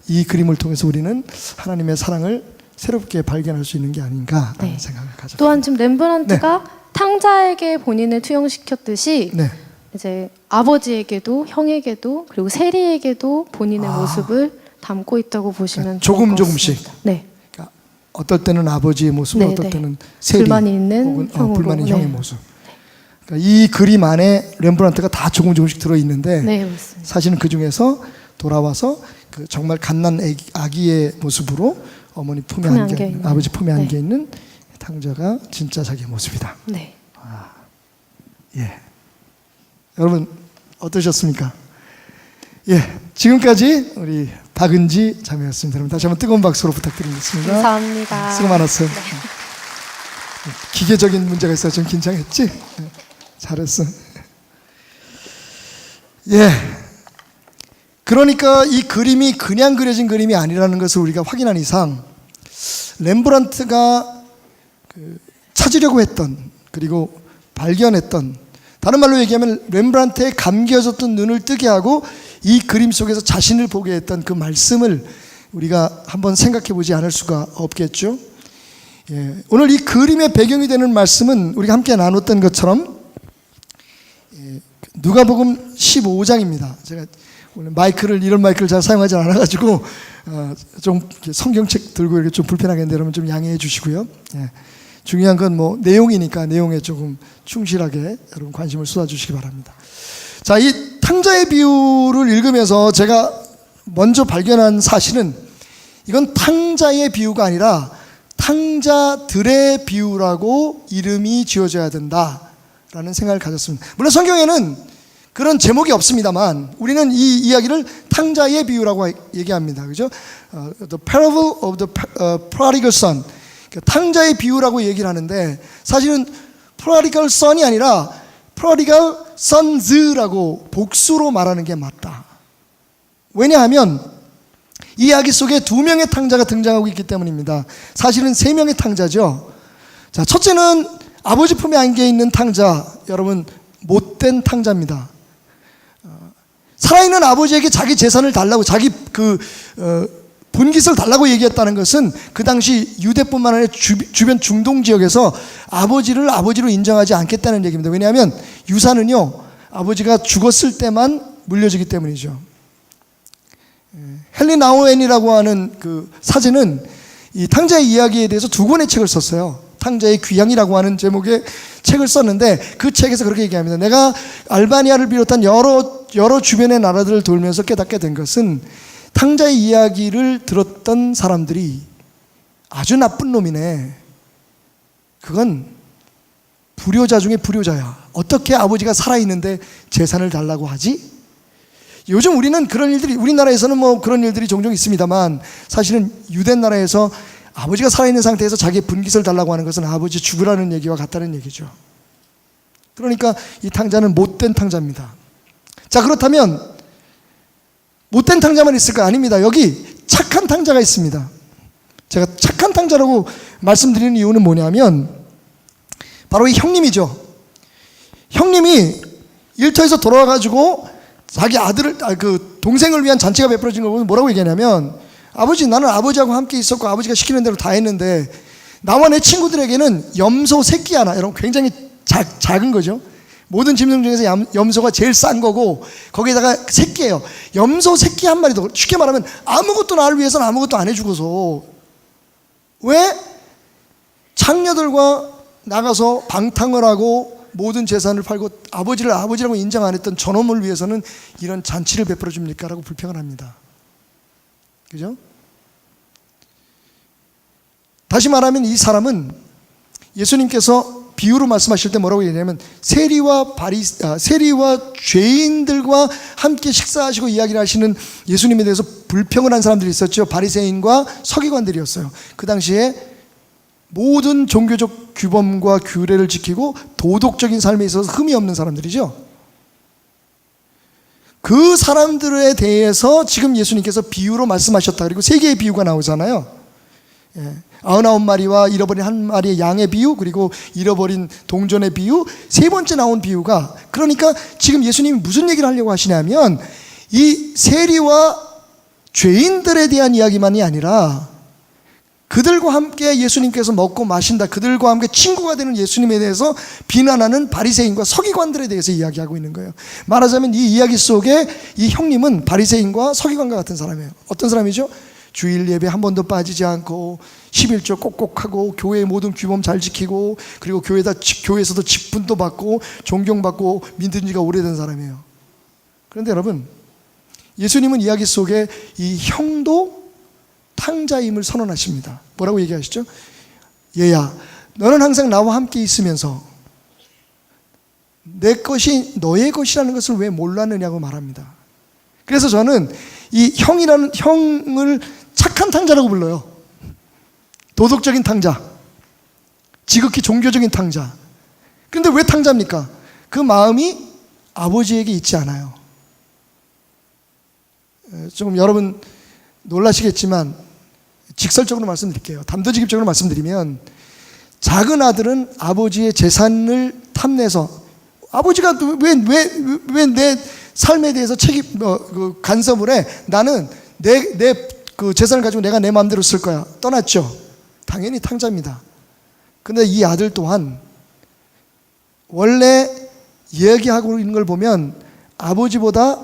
이 그림을 통해서 우리는 하나님의 사랑을 새롭게 발견할 수 있는 게 아닌가 하는 네. 생각을 가졌습니다. 또한 지금 렘브란트가 탕자에게 본인을 투영시켰듯이 네. 이제 아버지에게도 형에게도 그리고 세리에게도 본인의 모습을 담고 있다고 보시면 조금 좋을 것 조금씩. 같습니다. 네. 그러니까 어떨 때는 아버지의 모습, 네, 어떨 네. 때는 세리, 불만이 있는 혹은 형으로. 불만인 네. 형의 모습. 그러니까 이 그림 안에 렘브란트가 다 조금씩 들어 있는데 네, 맞습니다. 사실은 그 중에서 돌아와서 그 정말 갓난 아기의 모습으로 어머니 품에 품에 안겨 안겨 있는 있는. 아버지 품에 네. 안겨 있는 탕자가 진짜 자기의 모습이다. 네. 예. 여러분 어떠셨습니까? 예. 지금까지 우리 박은지 자매였습니다. 여러분 다시 한번 뜨거운 박수로 부탁드리겠습니다. 감사합니다. 수고 많았어요. 기계적인 문제가 있어서 좀 긴장했지? 네. 잘했어. 예. 그러니까 이 그림이 그냥 그려진 그림이 아니라는 것을 우리가 확인한 이상 렘브란트가 찾으려고 했던 그리고 발견했던 다른 말로 얘기하면 렘브란트의 감겨졌던 눈을 뜨게 하고 이 그림 속에서 자신을 보게 했던 그 말씀을 우리가 한번 생각해 보지 않을 수가 없겠죠. 예, 오늘 이 그림의 배경이 되는 말씀은 우리가 함께 나눴던 것처럼 누가복음 15장입니다. 제가 오늘 이런 마이크를 잘 사용하지 않아가지고 좀 성경책 들고 이렇게 좀 불편하겠는데 여러분 좀 양해해 주시고요. 예, 중요한 건 뭐 내용이니까 내용에 조금 충실하게 여러분 관심을 쏟아주시기 바랍니다. 자, 이 탕자의 비유를 읽으면서 제가 먼저 발견한 사실은 이건 탕자의 비유가 아니라 탕자들의 비유라고 이름이 지어져야 된다라는 생각을 가졌습니다. 물론 성경에는 그런 제목이 없습니다만 우리는 이 이야기를 탕자의 비유라고 얘기합니다. 그죠? The parable of the prodigal son. 탕자의 비유라고 얘기를 하는데 사실은 prodigal son이 아니라 prodigal sons라고 복수로 말하는 게 맞다. 왜냐하면 이 이야기 속에 2명의 탕자가 등장하고 있기 때문입니다. 사실은 3명의 탕자죠. 자, 첫째는 아버지 품에 안겨 있는 탕자, 여러분 못된 탕자입니다. 살아있는 아버지에게 자기 재산을 달라고 자기 분깃을 달라고 얘기했다는 것은 그 당시 유대뿐만 아니라 주변 중동 지역에서 아버지를 아버지로 인정하지 않겠다는 얘기입니다. 왜냐하면 유산은요 아버지가 죽었을 때만 물려지기 때문이죠. 헨리 나우엔이라고 하는 그 사제는 이 탕자의 이야기에 대해서 2권의 책을 썼어요. 탕자의 귀향이라고 하는 제목의 책을 썼는데 그 책에서 그렇게 얘기합니다. 내가 알바니아를 비롯한 여러 주변의 나라들을 돌면서 깨닫게 된 것은 탕자의 이야기를 들었던 사람들이 아주 나쁜 놈이네. 그건 불효자 중에 불효자야. 어떻게 아버지가 살아있는데 재산을 달라고 하지? 요즘 우리는 그런 일들이, 우리나라에서는 뭐 그런 일들이 종종 있습니다만 사실은 유대 나라에서 아버지가 살아있는 상태에서 자기의 분깃을 달라고 하는 것은 아버지 죽으라는 얘기와 같다는 얘기죠. 그러니까 이 탕자는 못된 탕자입니다. 자, 그렇다면 못된 탕자만 있을까? 아닙니다. 여기 착한 탕자가 있습니다. 제가 착한 탕자라고 말씀드리는 이유는 뭐냐면 바로 이 형님이죠. 형님이 일터에서 돌아와가지고 자기 아들을, 동생을 위한 잔치가 베풀어진 걸 보면 뭐라고 얘기하냐면 아버지, 나는 아버지하고 함께 있었고 아버지가 시키는 대로 다 했는데 나와 내 친구들에게는 염소 새끼 하나, 여러분 굉장히 작은 거죠. 모든 짐승 중에서 염소가 제일 싼 거고 거기에다가 새끼예요. 염소 새끼 한 마리도, 쉽게 말하면 아무것도 나를 위해서는 아무것도 안 해주고서 왜 장녀들과 나가서 방탕을 하고 모든 재산을 팔고 아버지를 아버지라고 인정 안 했던 저놈을 위해서는 이런 잔치를 베풀어 줍니까? 라고 불평을 합니다. 그죠? 다시 말하면 이 사람은 예수님께서 비유로 말씀하실 때 뭐라고 얘기하냐면 세리와 죄인들과 함께 식사하시고 이야기를 하시는 예수님에 대해서 불평을 한 사람들이 있었죠. 바리새인과 서기관들이었어요. 그 당시에 모든 종교적 규범과 규례를 지키고 도덕적인 삶에 있어서 흠이 없는 사람들이죠. 그 사람들에 대해서 지금 예수님께서 비유로 말씀하셨다. 그리고 3개의 비유가 나오잖아요. 99마리와 잃어버린 한 마리의 양의 비유, 그리고 잃어버린 동전의 비유, 3번째 나온 비유가, 그러니까 지금 예수님이 무슨 얘기를 하려고 하시냐면 이 세리와 죄인들에 대한 이야기만이 아니라 그들과 함께 예수님께서 먹고 마신다, 그들과 함께 친구가 되는 예수님에 대해서 비난하는 바리새인과 서기관들에 대해서 이야기하고 있는 거예요. 말하자면 이 이야기 속에 이 형님은 바리새인과 서기관과 같은 사람이에요. 어떤 사람이죠? 주일 예배 한 번도 빠지지 않고 11조 꼭꼭 하고 교회의 모든 규범 잘 지키고 그리고 교회에서도 직분도 받고 존경받고 믿은 지가 오래된 사람이에요. 그런데 여러분, 예수님은 이야기 속에 이 형도 탕자임을 선언하십니다. 뭐라고 얘기하시죠? 얘야, 너는 항상 나와 함께 있으면서 내 것이 너의 것이라는 것을 왜 몰랐느냐고 말합니다. 그래서 저는 이 형이라는 형을 착한 탕자라고 불러요. 도덕적인 탕자, 지극히 종교적인 탕자. 그런데 왜 탕자입니까? 그 마음이 아버지에게 있지 않아요. 조금 여러분 놀라시겠지만 직설적으로 말씀드릴게요. 담도직입적으로 말씀드리면 작은 아들은 아버지의 재산을 탐내서 아버지가 왜 내 삶에 대해서 간섭을 해? 나는 내 그 재산을 가지고 내가 내 마음대로 쓸 거야. 떠났죠. 당연히 탕자입니다. 그런데 이 아들 또한 원래 이야기하고 있는 걸 보면 아버지보다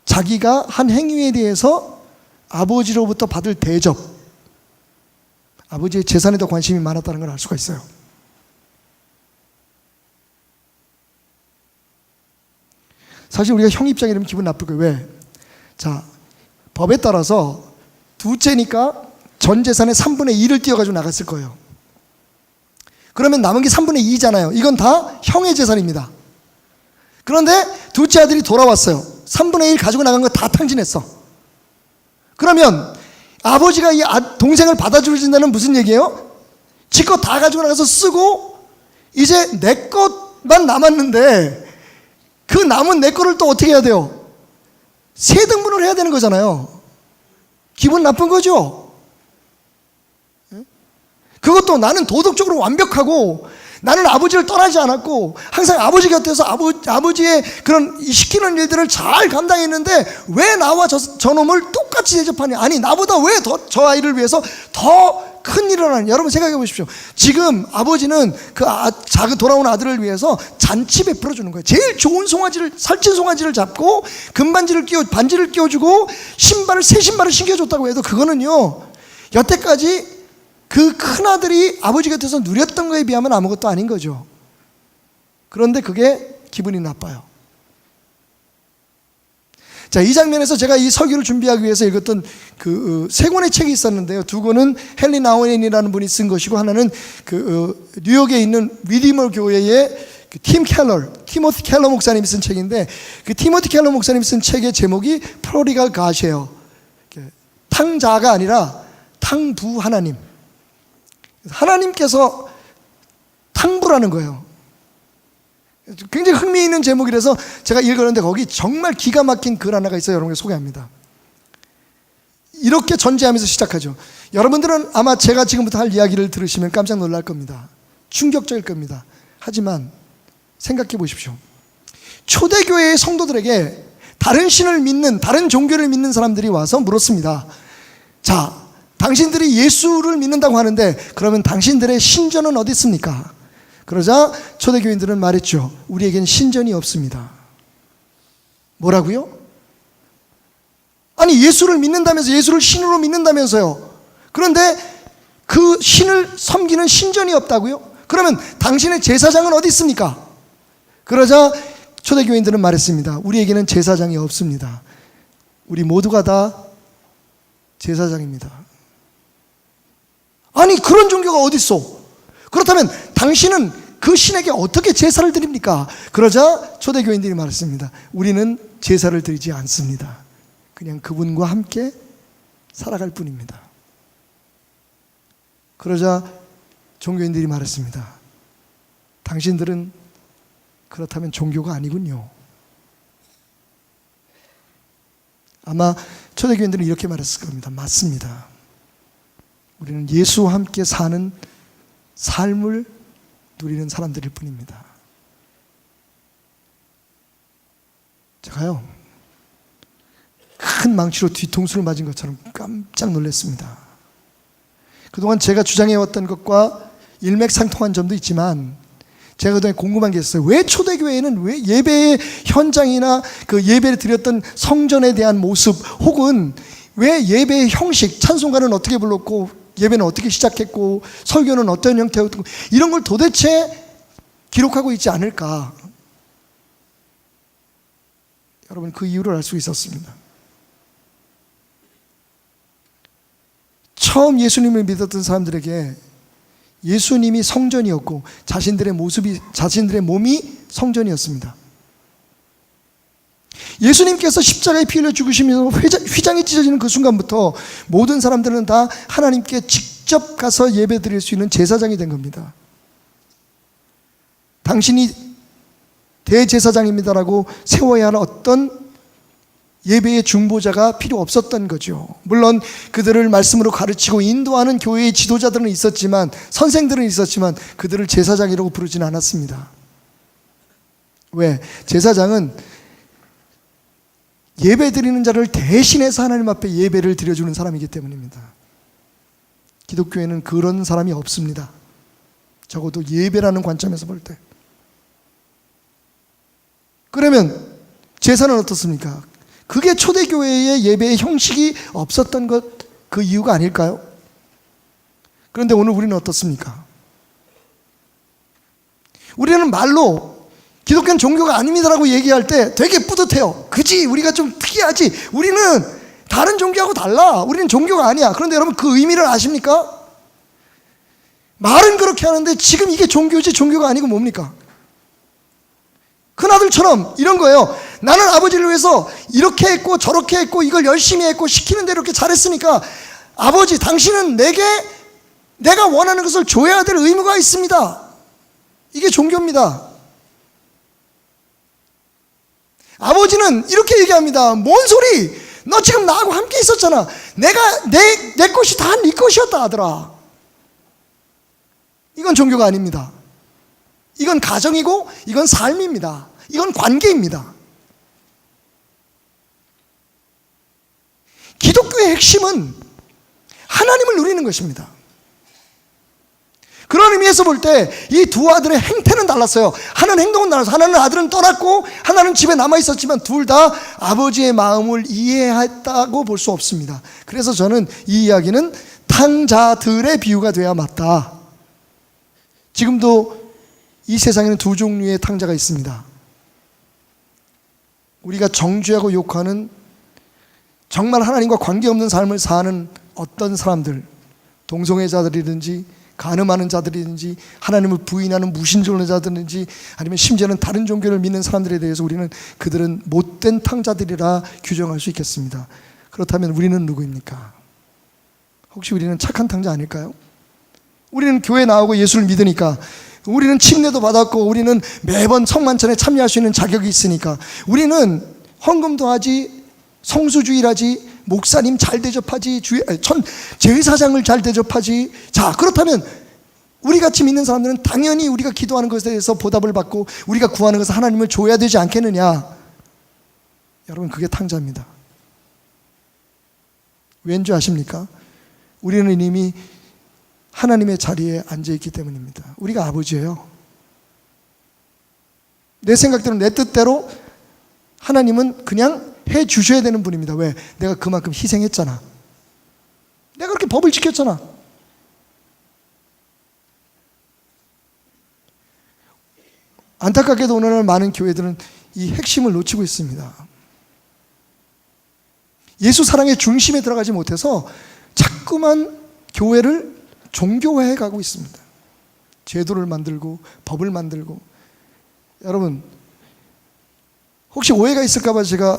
자기가 한 행위에 대해서 아버지로부터 받을 대접, 아버지의 재산에 더 관심이 많았다는 걸 알 수가 있어요. 사실 우리가 형 입장이라면 기분 나쁠 거예요. 왜? 자, 법에 따라서 둘째니까 전 재산의 3분의 2를 띄워가지고 나갔을 거예요. 그러면 남은 게 3분의 2잖아요. 이건 다 형의 재산입니다. 그런데 둘째 아들이 돌아왔어요. 3분의 1 가지고 나간 거 다 탕진했어. 그러면 아버지가 이 동생을 받아주신다는 무슨 얘기예요? 지껏 다 가지고 나가서 쓰고 이제 내 것만 남았는데 그 남은 내 거를 또 어떻게 해야 돼요? 세 등분을 해야 되는 거잖아요. 기분 나쁜 거죠? 그것도 나는 도덕적으로 완벽하고 나는 아버지를 떠나지 않았고 항상 아버지 곁에서 아버지의 그런 시키는 일들을 잘 감당했는데 왜 나와 저 놈을 똑같이 대접하냐? 아니, 나보다 왜 저 아이를 위해서 더 큰 일을 하냐? 여러분 생각해 보십시오. 지금 아버지는 작은 돌아온 아들을 위해서 잔치 베풀어 주는 거예요. 제일 좋은 살찐 송아지를 잡고 금반지를 반지를 끼워주고 새 신발을 신겨줬다고 해도 그거는요, 여태까지 그 큰아들이 아버지 곁에서 누렸던 거에 비하면 아무것도 아닌 거죠. 그런데 그게 기분이 나빠요. 자, 이 장면에서 제가 이 설교를 준비하기 위해서 읽었던 세 권의 책이 있었는데요. 두 권은 헨리 나우엔이라는 분이 쓴 것이고, 하나는 뉴욕에 있는 리디머 교회의 티모티 켈러 목사님이 쓴 책인데, 그 티모티 켈러 목사님이 쓴 책의 제목이 프로디갈 갓이에요. 탕자가 아니라 탕부 하나님. 하나님께서 탕부라는 거예요. 굉장히 흥미있는 제목이라서 제가 읽었는데 거기 정말 기가 막힌 글 하나가 있어요. 여러분께 소개합니다. 이렇게 전제하면서 시작하죠. 여러분들은 아마 제가 지금부터 할 이야기를 들으시면 깜짝 놀랄 겁니다. 충격적일 겁니다. 하지만 생각해 보십시오. 초대교회의 성도들에게 다른 신을 믿는, 다른 종교를 믿는 사람들이 와서 물었습니다. 자, 당신들이 예수를 믿는다고 하는데 그러면 당신들의 신전은 어디 있습니까? 그러자 초대교인들은 말했죠. 우리에겐 신전이 없습니다. 뭐라고요? 아니, 예수를 믿는다면서, 예수를 신으로 믿는다면서요. 그런데 그 신을 섬기는 신전이 없다고요? 그러면 당신의 제사장은 어디 있습니까? 그러자 초대교인들은 말했습니다. 우리에게는 제사장이 없습니다. 우리 모두가 다 제사장입니다. 아니, 그런 종교가 어디 있어? 그렇다면 당신은 그 신에게 어떻게 제사를 드립니까? 그러자 초대교인들이 말했습니다. 우리는 제사를 드리지 않습니다. 그냥 그분과 함께 살아갈 뿐입니다. 그러자 종교인들이 말했습니다. 당신들은 그렇다면 종교가 아니군요. 아마 초대교인들은 이렇게 말했을 겁니다. 맞습니다. 우리는 예수와 함께 사는 삶을 누리는 사람들일 뿐입니다. 제가요, 큰 망치로 뒤통수를 맞은 것처럼 깜짝 놀랐습니다. 그동안 제가 주장해왔던 것과 일맥상통한 점도 있지만 제가 그동안 궁금한 게 있어요. 왜 초대교회에는 왜 예배의 현장이나 그 예배를 드렸던 성전에 대한 모습, 혹은 왜 예배의 형식, 찬송가는 어떻게 불렀고 예배는 어떻게 시작했고 설교는 어떤 형태였고, 이런 걸 도대체 기록하고 있지 않을까? 여러분, 그 이유를 알 수 있었습니다. 처음 예수님을 믿었던 사람들에게 예수님이 성전이었고 자신들의 몸이 성전이었습니다. 예수님께서 십자가에 피 흘려 죽으시면서 휘장이 찢어지는 그 순간부터 모든 사람들은 다 하나님께 직접 가서 예배 드릴 수 있는 제사장이 된 겁니다. 당신이 대제사장입니다라고 세워야 하는 어떤 예배의 중보자가 필요 없었던 거죠. 물론 그들을 말씀으로 가르치고 인도하는 교회의 지도자들은 있었지만, 선생들은 있었지만 그들을 제사장이라고 부르지는 않았습니다. 왜? 제사장은 예배 드리는 자를 대신해서 하나님 앞에 예배를 드려주는 사람이기 때문입니다. 기독교에는 그런 사람이 없습니다. 적어도 예배라는 관점에서 볼 때. 그러면 제사는 어떻습니까? 그게 초대교회의 예배의 형식이 없었던 것, 그 이유가 아닐까요? 그런데 오늘 우리는 어떻습니까? 우리는 말로 기독교는 종교가 아닙니다라고 얘기할 때 되게 뿌듯해요. 그지? 우리가 좀 특이하지? 우리는 다른 종교하고 달라. 우리는 종교가 아니야. 그런데 여러분 그 의미를 아십니까? 말은 그렇게 하는데 지금 이게 종교지 종교가 아니고 뭡니까? 큰아들처럼 이런 거예요. 나는 아버지를 위해서 이렇게 했고 저렇게 했고 이걸 열심히 했고 시키는 대로 이렇게 잘했으니까 아버지 당신은 내게 내가 원하는 것을 줘야 될 의무가 있습니다. 이게 종교입니다. 아버지는 이렇게 얘기합니다. 뭔 소리? 너 지금 나하고 함께 있었잖아. 내가 내 것이 다 네 것이었다 아들아. 이건 종교가 아닙니다. 이건 가정이고 이건 삶입니다. 이건 관계입니다. 기독교의 핵심은 하나님을 누리는 것입니다. 그런 의미에서 볼 때 이 두 아들의 행태는 달랐어요. 하나는 행동은 달랐어요. 하나는 아들은 떠났고 하나는 집에 남아 있었지만 둘 다 아버지의 마음을 이해했다고 볼 수 없습니다. 그래서 저는 이 이야기는 탕자들의 비유가 돼야 맞다. 지금도 이 세상에는 두 종류의 탕자가 있습니다. 우리가 정죄하고 욕하는 정말 하나님과 관계없는 삶을 사는 어떤 사람들, 동성애자들이든지 간음하는 자들이든지 하나님을 부인하는 무신론자들이든지 아니면 심지어는 다른 종교를 믿는 사람들에 대해서 우리는 그들은 못된 탕자들이라 규정할 수 있겠습니다. 그렇다면 우리는 누구입니까? 혹시 우리는 착한 탕자 아닐까요? 우리는 교회 나오고 예수를 믿으니까, 우리는 침례도 받았고 우리는 매번 성만찬에 참여할 수 있는 자격이 있으니까, 우리는 헌금도 하지, 성수주의를 하지, 목사님 잘 대접하지, 제사장을 잘 대접하지. 자, 그렇다면 우리같이 믿는 사람들은 당연히 우리가 기도하는 것에 대해서 보답을 받고 우리가 구하는 것을 하나님을 줘야 되지 않겠느냐. 여러분, 그게 탕자입니다. 왠지 아십니까? 우리는 이미 하나님의 자리에 앉아있기 때문입니다. 우리가 아버지예요. 내 생각대로 내 뜻대로 하나님은 그냥 해 주셔야 되는 분입니다. 왜? 내가 그만큼 희생했잖아. 내가 그렇게 법을 지켰잖아. 안타깝게도 오늘날 많은 교회들은 이 핵심을 놓치고 있습니다. 예수 사랑의 중심에 들어가지 못해서 자꾸만 교회를 종교화해 가고 있습니다. 제도를 만들고 법을 만들고. 여러분, 혹시 오해가 있을까 봐 제가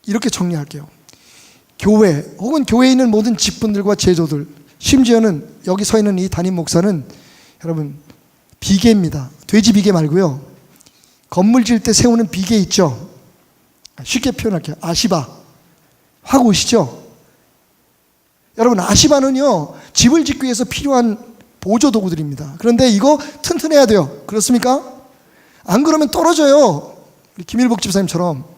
이렇게 정리할게요. 교회 혹은 교회에 있는 모든 직분들과 제도들, 심지어는 여기 서 있는 이 담임 목사는 여러분 비계입니다. 돼지 비계 말고요, 건물 지을 때 세우는 비계 있죠. 쉽게 표현할게요. 아시바 하고 오시죠. 여러분, 아시바는요 집을 짓기 위해서 필요한 보조 도구들입니다. 그런데 이거 튼튼해야 돼요. 그렇습니까? 안 그러면 떨어져요. 우리 김일복 집사님처럼.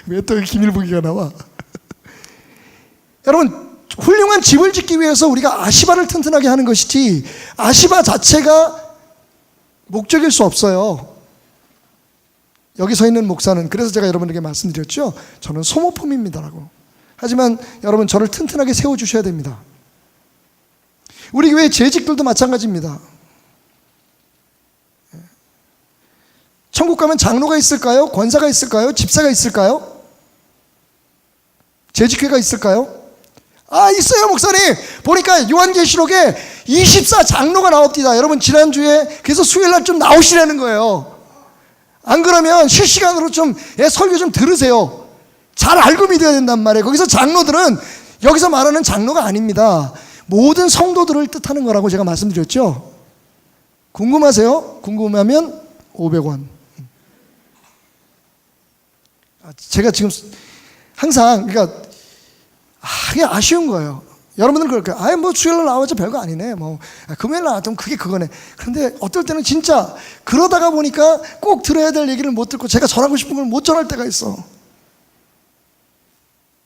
왜 또 김일복이가 나와? 여러분, 훌륭한 집을 짓기 위해서 우리가 아시바를 튼튼하게 하는 것이지 아시바 자체가 목적일 수 없어요. 여기 서 있는 목사는, 그래서 제가 여러분에게 말씀드렸죠. 저는 소모품입니다라고. 하지만 여러분, 저를 튼튼하게 세워주셔야 됩니다. 우리 교회 재직들도 마찬가지입니다. 천국 가면 장로가 있을까요? 권사가 있을까요? 집사가 있을까요? 재직회가 있을까요? 아, 있어요, 목사님. 보니까 요한계시록에 24 장로가 나옵니다. 여러분, 지난주에 그래서 수요일날 좀 나오시라는 거예요. 안 그러면 실시간으로 좀 설교 좀 들으세요. 잘 알고 믿어야 된단 말이에요. 거기서 장로들은 여기서 말하는 장로가 아닙니다. 모든 성도들을 뜻하는 거라고 제가 말씀드렸죠. 궁금하세요? 궁금하면 500원. 제가 지금 항상, 그러니까 이게 아쉬운 거예요. 여러분들은 그럴 거예요. 뭐 주일날 나와서 별거 아니네. 금요일 나왔으면 그게 그거네. 그런데 어떨 때는 진짜 그러다가 보니까 꼭 들어야 될 얘기를 못 듣고 제가 전하고 싶은 걸 못 전할 때가 있어.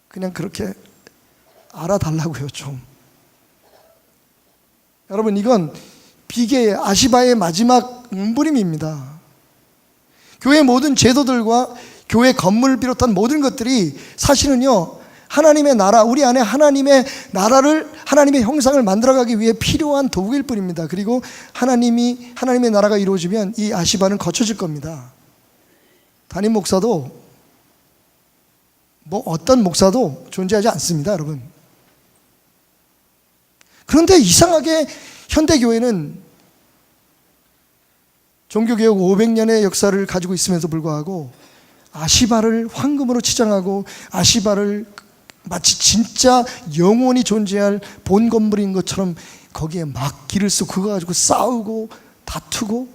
그냥 그렇게 알아달라고요, 좀. 여러분, 이건 비계의 아시바의 마지막 몸부림입니다. 교회 모든 제도들과 교회 건물을 비롯한 모든 것들이 사실은요, 하나님의 나라, 우리 안에 하나님의 나라를, 하나님의 형상을 만들어가기 위해 필요한 도구일 뿐입니다. 그리고 하나님의 나라가 이루어지면 이 아시바는 거쳐질 겁니다. 담임 목사도, 어떤 목사도 존재하지 않습니다, 여러분. 그런데 이상하게 현대교회는 종교개혁 500년의 역사를 가지고 있음에도 불구하고 아시바를 황금으로 치장하고 아시바를 마치 진짜 영원히 존재할 본 건물인 것처럼 거기에 막 길을 쓰고 그거 가지고 싸우고 다투고.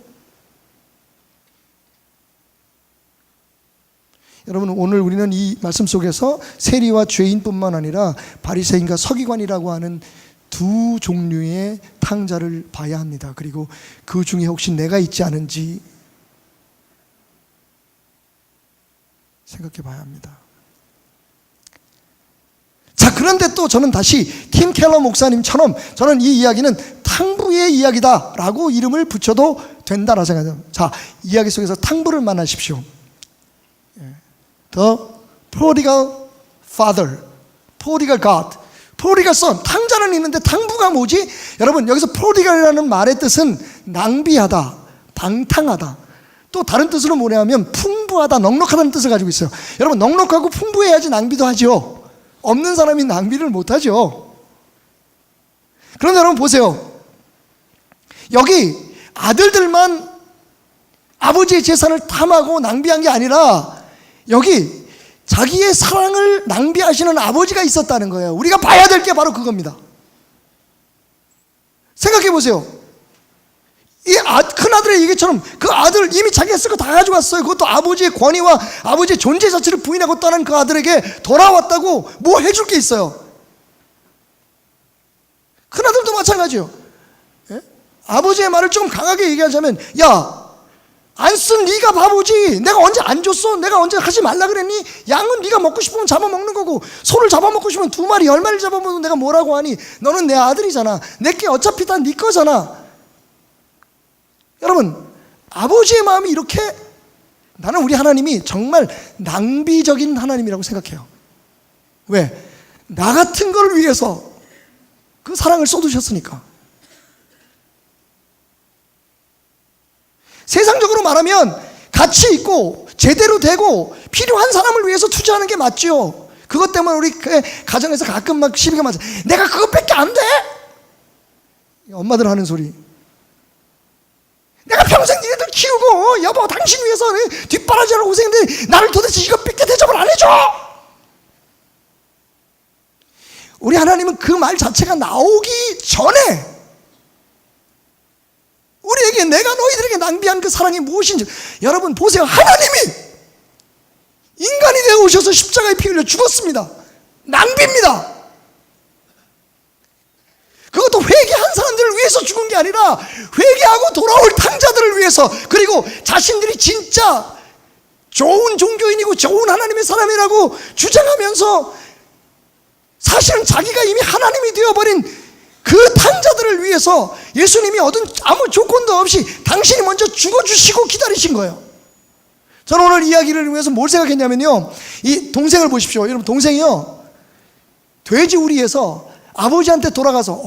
여러분, 오늘 우리는 이 말씀 속에서 세리와 죄인뿐만 아니라 바리새인과 서기관이라고 하는 두 종류의 탕자를 봐야 합니다. 그리고 그 중에 혹시 내가 있지 않은지 생각해 봐야 합니다. 자, 그런데 또 저는 다시 팀 켈러 목사님처럼 저는 이 이야기는 탕부의 이야기다라고 이름을 붙여도 된다라고 생각합니다. 자, 이야기 속에서 탕부를 만나십시오. The prodigal father, prodigal God, prodigal son. 탕자는 있는데 탕부가 뭐지? 여러분, 여기서 prodigal이라는 말의 뜻은 낭비하다, 방탕하다. 또 다른 뜻으로 뭐냐면 풍부하다, 넉넉하다는 뜻을 가지고 있어요. 여러분, 넉넉하고 풍부해야지 낭비도 하죠. 없는 사람이 낭비를 못하죠. 그런데 여러분 보세요. 여기 아들들만 아버지의 재산을 탐하고 낭비한 게 아니라 여기 자기의 사랑을 낭비하시는 아버지가 있었다는 거예요. 우리가 봐야 될 게 바로 그겁니다. 생각해 보세요. 이 큰아들의 얘기처럼 그 아들 이미 자기가 쓸 거 다 가져갔어요. 그것도 아버지의 권위와 아버지의 존재 자체를 부인하고 떠난 그 아들에게 돌아왔다고 뭐 해줄 게 있어요. 큰아들도 마찬가지예요. 예? 아버지의 말을 좀 강하게 얘기하자면, 야, 안 쓴 네가 바보지. 내가 언제 안 줬어? 내가 언제 하지 말라 그랬니? 양은 네가 먹고 싶으면 잡아먹는 거고, 소를 잡아먹고 싶으면 2마리 10마리 잡아먹어도 내가 뭐라고 하니? 너는 내 아들이잖아. 내게 어차피 다 네 거잖아. 여러분, 아버지의 마음이 이렇게, 나는 우리 하나님이 정말 낭비적인 하나님이라고 생각해요. 왜? 나 같은 걸 위해서 그 사랑을 쏟으셨으니까. 세상적으로 말하면 가치 있고 제대로 되고 필요한 사람을 위해서 투자하는 게 맞죠. 그것 때문에 우리 가정에서 가끔 막 시비가 맞아. 내가 그것밖에 안 돼? 엄마들 하는 소리. 내가 평생 니네들 키우고 여보 당신 위해서 뒷바라지하고 고생했는데 나를 도대체 이것밖에 대접을 안 해줘? 우리 하나님은 그 말 자체가 나오기 전에 우리에게 내가 너희들에게 낭비한 그 사랑이 무엇인지. 여러분 보세요. 하나님이 인간이 되어 오셔서 십자가에 피 흘려 죽었습니다. 낭비입니다. 그것도 회개한 사람들을 위해서 죽은 게 아니라 회개하고 돌아올 탕자들을 위해서, 그리고 자신들이 진짜 좋은 종교인이고 좋은 하나님의 사람이라고 주장하면서 사실은 자기가 이미 하나님이 되어버린 그 탕자들을 위해서 예수님이 얻은 아무 조건도 없이 당신이 먼저 죽어주시고 기다리신 거예요. 저는 오늘 이야기를 위해서 뭘 생각했냐면요, 이 동생을 보십시오. 여러분, 동생이요, 돼지우리에서 아버지한테 돌아가서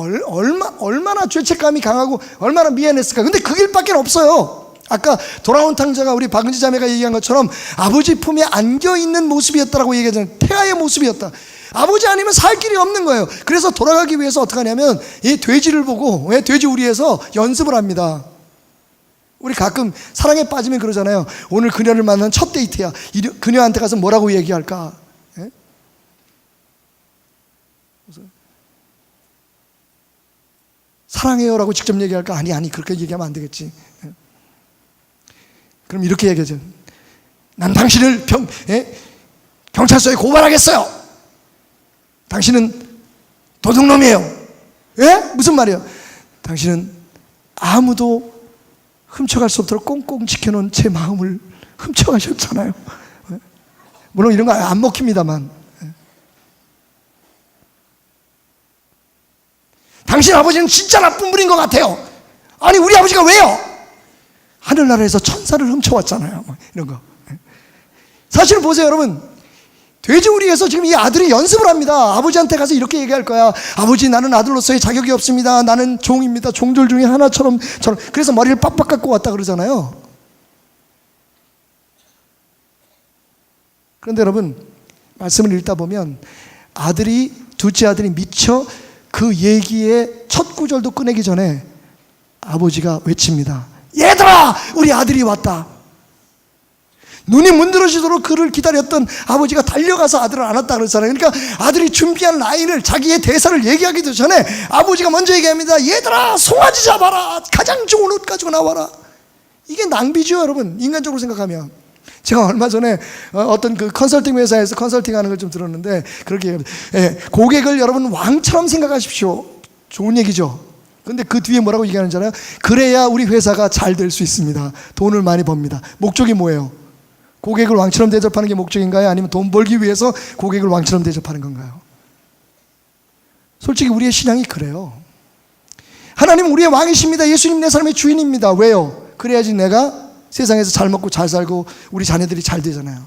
얼마나 죄책감이 강하고 얼마나 미안했을까. 근데 그 길밖에 없어요. 아까 돌아온 탕자가 우리 박은지 자매가 얘기한 것처럼 아버지 품에 안겨있는 모습이었다라고 얘기하잖아요. 태아의 모습이었다. 아버지 아니면 살 길이 없는 거예요. 그래서 돌아가기 위해서 어떻게 하냐면 이 돼지를 보고, 왜 돼지우리에서 연습을 합니다. 우리 가끔 사랑에 빠지면 그러잖아요. 오늘 그녀를 만난 첫 데이트야. 그녀한테 가서 뭐라고 얘기할까? 예? 사랑해요라고 직접 얘기할까? 아니 그렇게 얘기하면 안 되겠지. 그럼 이렇게 얘기하죠. 난 당신을 경찰서에 고발하겠어요. 당신은 도둑놈이에요. 예? 무슨 말이에요? 당신은 아무도 훔쳐갈 수 없도록 꽁꽁 지켜놓은 제 마음을 훔쳐가셨잖아요. 물론 이런 거 안 먹힙니다만. 당신 아버지는 진짜 나쁜 분인 것 같아요. 아니 우리 아버지가 왜요? 하늘나라에서 천사를 훔쳐왔잖아요. 이런 거. 사실 보세요 여러분, 돼지우리에서 지금 이 아들이 연습을 합니다. 아버지한테 가서 이렇게 얘기할 거야. 아버지, 나는 아들로서의 자격이 없습니다. 나는 종입니다. 종들 중에 하나처럼. 그래서 머리를 빡빡 깎고 왔다 그러잖아요. 그런데 여러분, 말씀을 읽다 보면 둘째 아들이 미처 그 얘기의 첫 구절도 꺼내기 전에 아버지가 외칩니다. 얘들아, 우리 아들이 왔다. 눈이 문드러지도록 그를 기다렸던 아버지가 달려가서 아들을 안았다 그랬잖아요. 그러니까 아들이 준비한 라인을, 자기의 대사를 얘기하기도 전에 아버지가 먼저 얘기합니다. 얘들아, 송아지 잡아라. 가장 좋은 옷 가지고 나와라. 이게 낭비죠 여러분, 인간적으로 생각하면. 제가 얼마 전에 어떤 그 컨설팅 회사에서 컨설팅하는 걸 좀 들었는데 그렇게 고객을 여러분 왕처럼 생각하십시오. 좋은 얘기죠. 근데 그 뒤에 뭐라고 얘기하는지 알아요? 그래야 우리 회사가 잘 될 수 있습니다. 돈을 많이 법니다. 목적이 뭐예요? 고객을 왕처럼 대접하는 게 목적인가요? 아니면 돈 벌기 위해서 고객을 왕처럼 대접하는 건가요? 솔직히 우리의 신앙이 그래요. 하나님은 우리의 왕이십니다. 예수님 내 삶의 주인입니다. 왜요? 그래야지 내가 세상에서 잘 먹고 잘 살고 우리 자녀들이 잘 되잖아요.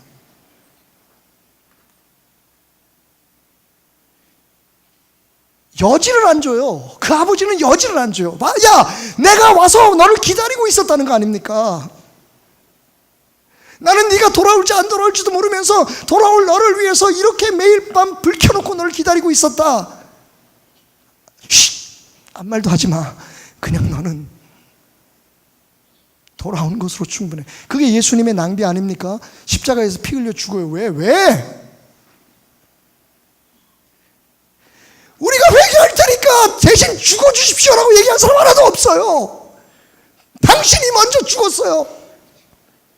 여지를 안 줘요. 그 아버지는 여지를 안 줘요. 야, 내가 와서 너를 기다리고 있었다는 거 아닙니까? 나는 네가 돌아올지 안 돌아올지도 모르면서 돌아올 너를 위해서 이렇게 매일 밤 불 켜놓고 너를 기다리고 있었다. 아무 말도 하지 마. 그냥 너는 돌아오는 것으로 충분해. 그게 예수님의 낭비 아닙니까? 십자가에서 피 흘려 죽어요. 왜? 우리가 회개할 테니까 대신 죽어주십시오라고 얘기한 사람 하나도 없어요. 당신이 먼저 죽었어요.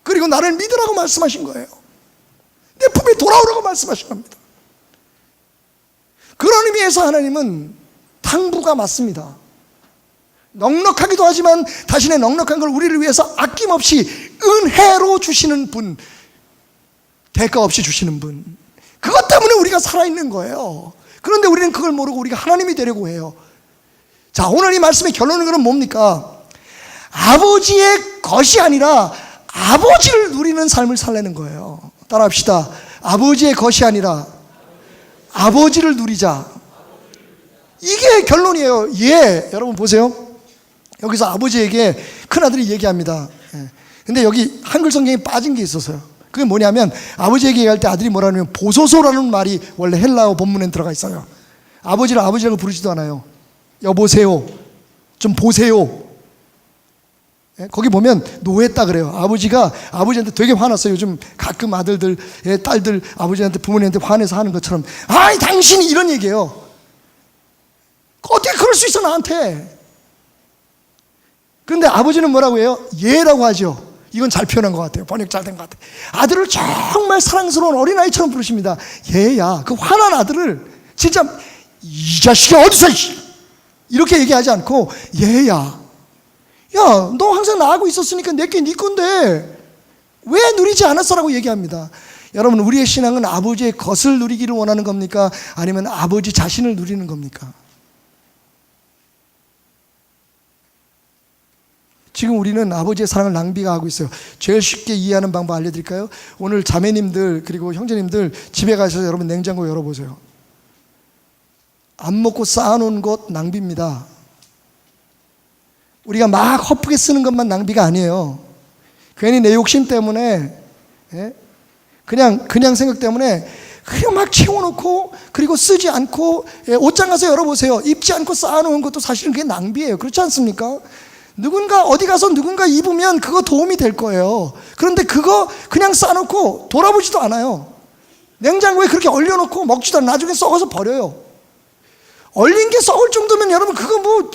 그리고 나를 믿으라고 말씀하신 거예요. 내 품에 돌아오라고 말씀하신 겁니다. 그런 의미에서 하나님은 탕부가 맞습니다. 넉넉하기도 하지만 자신의 넉넉한 걸 우리를 위해서 아낌없이 은혜로 주시는 분, 대가 없이 주시는 분, 그것 때문에 우리가 살아있는 거예요. 그런데 우리는 그걸 모르고 우리가 하나님이 되려고 해요. 자, 오늘 이 말씀의 결론은 뭡니까? 아버지의 것이 아니라 아버지를 누리는 삶을 살려는 거예요. 따라합시다. 아버지의 것이 아니라 아버지를 누리자. 이게 결론이에요. 여러분 보세요. 여기서 아버지에게 큰아들이 얘기합니다. 근데 여기 한글 성경에 빠진 게 있었어요. 그게 뭐냐면 아버지에게 얘기할 때 아들이 뭐라 하냐면 보소서라는 말이 원래 헬라어 본문에 들어가 있어요. 아버지를 아버지라고 부르지도 않아요. 여보세요, 좀 보세요. 거기 보면 노했다 그래요. 아버지가 아버지한테 되게 화났어요. 요즘 가끔 아들들, 딸들 아버지한테, 부모님한테 화내서 하는 것처럼, 아이 당신이, 이런 얘기예요. 어떻게 그럴 수 있어 나한테. 그런데 아버지는 뭐라고 해요? 얘라고 하죠. 이건 잘 표현한 것 같아요. 번역 잘 된 것 같아요. 아들을 정말 사랑스러운 어린아이처럼 부르십니다. 얘야. 그 화난 아들을 진짜 이 자식이 어디서 이렇게 얘기하지 않고 얘야, 야, 너 항상 나하고 있었으니까 내게 네 건데 왜 누리지 않았어라고 얘기합니다. 여러분, 우리의 신앙은 아버지의 것을 누리기를 원하는 겁니까? 아니면 아버지 자신을 누리는 겁니까? 지금 우리는 아버지의 사랑을 낭비하고 있어요. 제일 쉽게 이해하는 방법 알려드릴까요? 오늘 자매님들 그리고 형제님들 집에 가셔서 여러분 냉장고 열어보세요. 안 먹고 쌓아놓은 것 낭비입니다. 우리가 막 허프게 쓰는 것만 낭비가 아니에요. 괜히 내 욕심 때문에, 그냥 생각 때문에 그냥 막 채워놓고 그리고 쓰지 않고, 옷장 가서 열어보세요. 입지 않고 쌓아놓은 것도 사실은 그게 낭비예요. 그렇지 않습니까? 누군가 어디 가서 누군가 입으면 그거 도움이 될 거예요. 그런데 그거 그냥 쌓아놓고 돌아보지도 않아요. 냉장고에 그렇게 얼려놓고 먹지도 않아요. 나중에 썩어서 버려요. 얼린 게 썩을 정도면 여러분 그거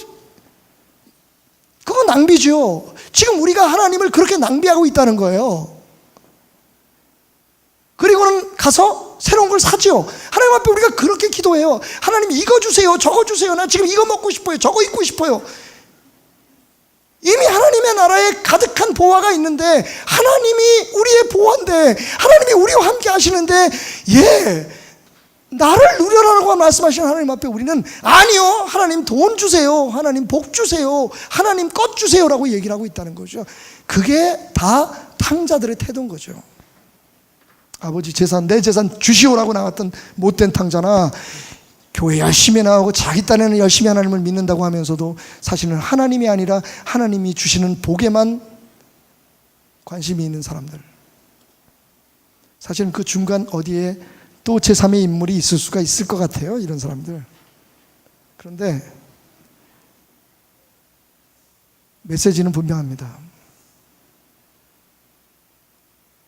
낭비죠. 지금 우리가 하나님을 그렇게 낭비하고 있다는 거예요. 그리고는 가서 새로운 걸 사죠. 하나님 앞에 우리가 그렇게 기도해요. 하나님 이거 주세요, 저거 주세요. 나 지금 이거 먹고 싶어요, 저거 입고 싶어요. 이미 하나님의 나라에 가득한 보화가 있는데, 하나님이 우리의 보화인데, 하나님이 우리와 함께 하시는데, 나를 누려라고 말씀하시는 하나님 앞에 우리는 아니요, 하나님 돈 주세요, 하나님 복 주세요, 하나님 것 주세요라고 얘기를 하고 있다는 거죠. 그게 다 탕자들의 태도인 거죠. 아버지 재산, 내 재산 주시오라고 나왔던 못된 탕자나, 교회 열심히 나오고 자기 딴에는 열심히 하나님을 믿는다고 하면서도 사실은 하나님이 아니라 하나님이 주시는 복에만 관심이 있는 사람들, 사실은 그 중간 어디에 또 제3의 인물이 있을 수가 있을 것 같아요, 이런 사람들. 그런데 메시지는 분명합니다.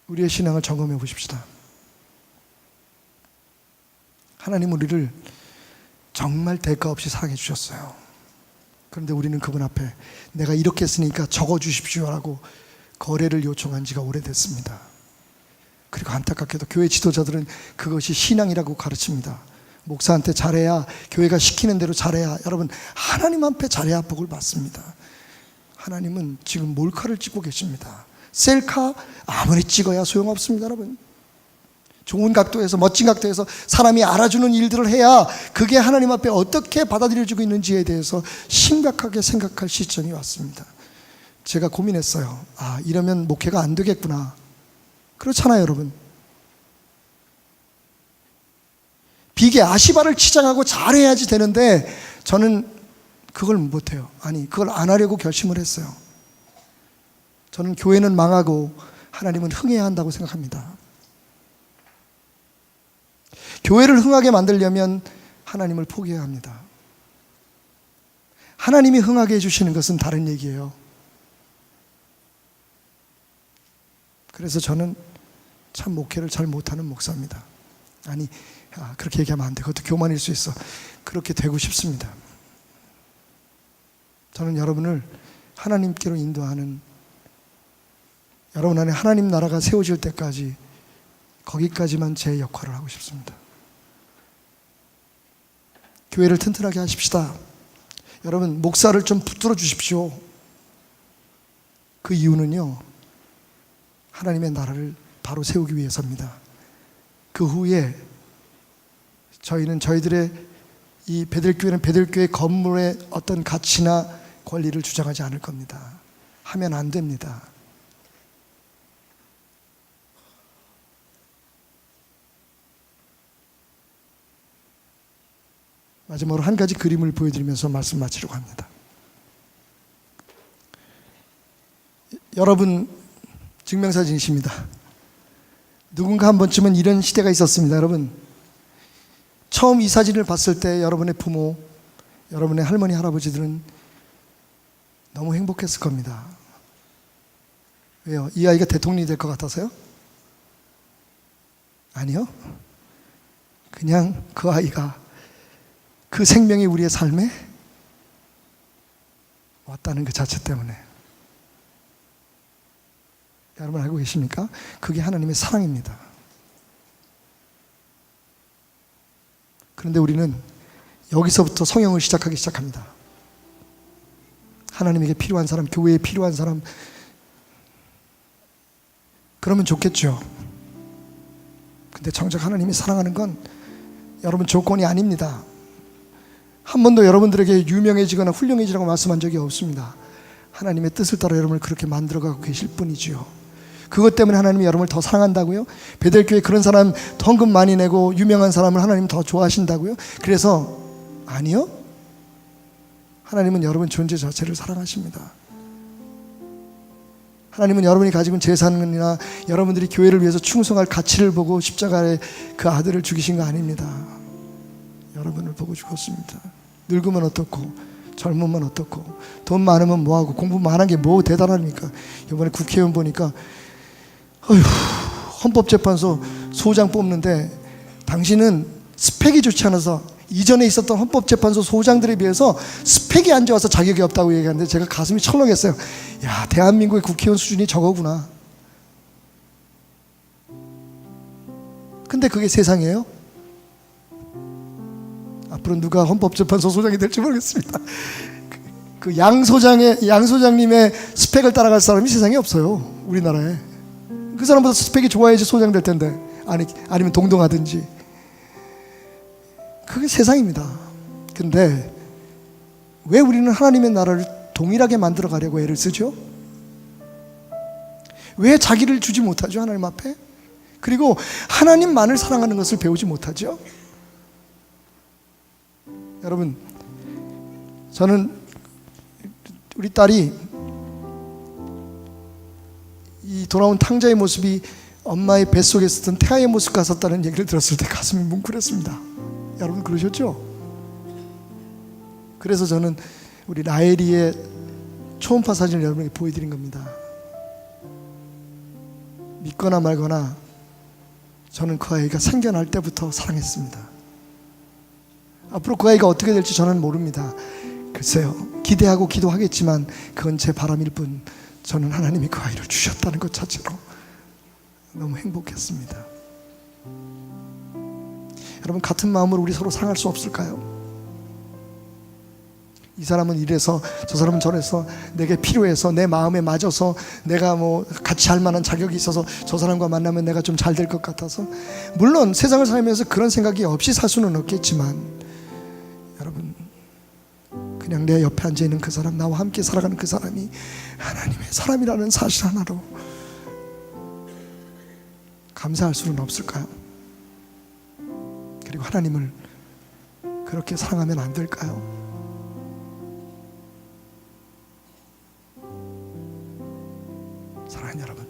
우리의 신앙을 점검해 보십시다. 하나님 우리를 정말 대가 없이 사랑해 주셨어요. 그런데 우리는 그분 앞에 내가 이렇게 했으니까 적어 주십시오라고 거래를 요청한 지가 오래됐습니다. 그리고 안타깝게도 교회 지도자들은 그것이 신앙이라고 가르칩니다. 목사한테 잘해야, 교회가 시키는 대로 잘해야. 여러분, 하나님 앞에 잘해야 복을 받습니다. 하나님은 지금 몰카를 찍고 계십니다. 셀카 아무리 찍어야 소용없습니다, 여러분. 좋은 각도에서, 멋진 각도에서 사람이 알아주는 일들을 해야 그게 하나님 앞에 어떻게 받아들여지고 있는지에 대해서 심각하게 생각할 시점이 왔습니다. 제가 고민했어요. 이러면 목회가 안 되겠구나. 그렇잖아요, 여러분. 비계 아시바를 치장하고 잘해야지 되는데 저는 그걸 못해요. 그걸 안 하려고 결심을 했어요. 저는 교회는 망하고 하나님은 흥해야 한다고 생각합니다. 교회를 흥하게 만들려면 하나님을 포기해야 합니다. 하나님이 흥하게 해주시는 것은 다른 얘기예요. 그래서 저는 참 목회를 잘 못하는 목사입니다. 그렇게 얘기하면 안 돼. 그것도 교만일 수 있어. 그렇게 되고 싶습니다. 저는 여러분을 하나님께로 인도하는, 여러분 안에 하나님 나라가 세워질 때까지 거기까지만 제 역할을 하고 싶습니다. 교회를 튼튼하게 하십시다. 여러분, 목사를 좀 붙들어 주십시오. 그 이유는요, 하나님의 나라를 바로 세우기 위해서입니다. 그 후에 저희는 저희들의 이 베들교회는 베들교회 건물의 어떤 가치나 권리를 주장하지 않을 겁니다. 하면 안 됩니다. 마지막으로 한 가지 그림을 보여드리면서 말씀 마치려고 합니다. 여러분 증명사진이십니다. 누군가 한 번쯤은 이런 시대가 있었습니다. 여러분, 처음 이 사진을 봤을 때 여러분의 부모, 여러분의 할머니, 할아버지들은 너무 행복했을 겁니다. 왜요? 이 아이가 대통령이 될 것 같아서요? 아니요. 그냥 그 아이가, 그 생명이 우리의 삶에 왔다는 그 자체 때문에. 여러분 알고 계십니까? 그게 하나님의 사랑입니다. 그런데 우리는 여기서부터 성형을 시작하기 시작합니다. 하나님에게 필요한 사람, 교회에 필요한 사람, 그러면 좋겠죠. 근데 정작 하나님이 사랑하는 건 여러분 조건이 아닙니다. 한 번도 여러분들에게 유명해지거나 훌륭해지라고 말씀한 적이 없습니다. 하나님의 뜻을 따라 여러분을 그렇게 만들어가고 계실 뿐이지요. 그것 때문에 하나님이 여러분을 더 사랑한다고요? 베델교회 그런 사람 헌금 많이 내고 유명한 사람을 하나님 더 좋아하신다고요? 그래서 아니요. 하나님은 여러분 존재 자체를 사랑하십니다. 하나님은 여러분이 가지고 있는 재산이나 여러분들이 교회를 위해서 충성할 가치를 보고 십자가에 그 아들을 죽이신 거 아닙니다. 여러분을 보고 죽었습니다. 늙으면 어떻고 젊으면 어떻고 돈 많으면 뭐하고 공부 많은 게 뭐 대단합니까? 이번에 국회의원 보니까 헌법재판소 소장 뽑는데 당신은 스펙이 좋지 않아서 이전에 있었던 헌법재판소 소장들에 비해서 스펙이 안 좋아서 자격이 없다고 얘기하는데 제가 가슴이 철렁했어요. 야, 대한민국의 국회의원 수준이 저거구나. 근데 그게 세상이에요? 앞으로 누가 헌법재판소 소장이 될지 모르겠습니다. 그 양 소장님의 스펙을 따라갈 사람이 세상에 없어요. 우리나라에. 그 사람보다 스펙이 좋아야지 소장 될 텐데, 아니면 동동하든지. 그게 세상입니다. 근데 왜 우리는 하나님의 나라를 동일하게 만들어 가려고 애를 쓰죠? 왜 자기를 주지 못하죠, 하나님 앞에? 그리고 하나님만을 사랑하는 것을 배우지 못하죠? 여러분, 저는 우리 딸이 이 돌아온 탕자의 모습이 엄마의 뱃속에 있었던 태아의 모습 같았다는 얘기를 들었을 때 가슴이 뭉클했습니다. 여러분 그러셨죠? 그래서 저는 우리 라엘이의 초음파 사진을 여러분에게 보여드린 겁니다. 믿거나 말거나 저는 그 아이가 생겨날 때부터 사랑했습니다. 앞으로 그 아이가 어떻게 될지 저는 모릅니다. 글쎄요, 기대하고 기도하겠지만 그건 제 바람일 뿐, 저는 하나님이 그 아이를 주셨다는 것 자체로 너무 행복했습니다. 여러분, 같은 마음으로 우리 서로 사랑할 수 없을까요? 이 사람은 이래서 저 사람은 저래서 내게 필요해서 내 마음에 맞아서 내가 뭐 같이 할 만한 자격이 있어서 저 사람과 만나면 내가 좀 잘 될 것 같아서, 물론 세상을 살면서 그런 생각이 없이 살 수는 없겠지만, 여러분, 그냥 내 옆에 앉아있는 그 사람, 나와 함께 살아가는 그 사람이 하나님의 사람이라는 사실 하나로 감사할 수는 없을까요? 그리고 하나님을 그렇게 사랑하면 안 될까요? 사랑하는 여러분,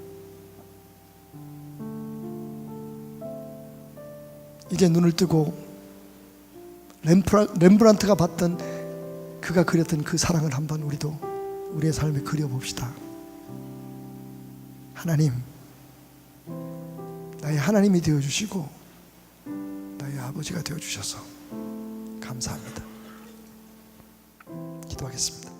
이제 눈을 뜨고 렘브란트가 봤던, 그가 그렸던 그 사랑을 한번 우리도 우리의 삶에 그려봅시다. 하나님, 나의 하나님이 되어주시고 나의 아버지가 되어주셔서 감사합니다. 기도하겠습니다.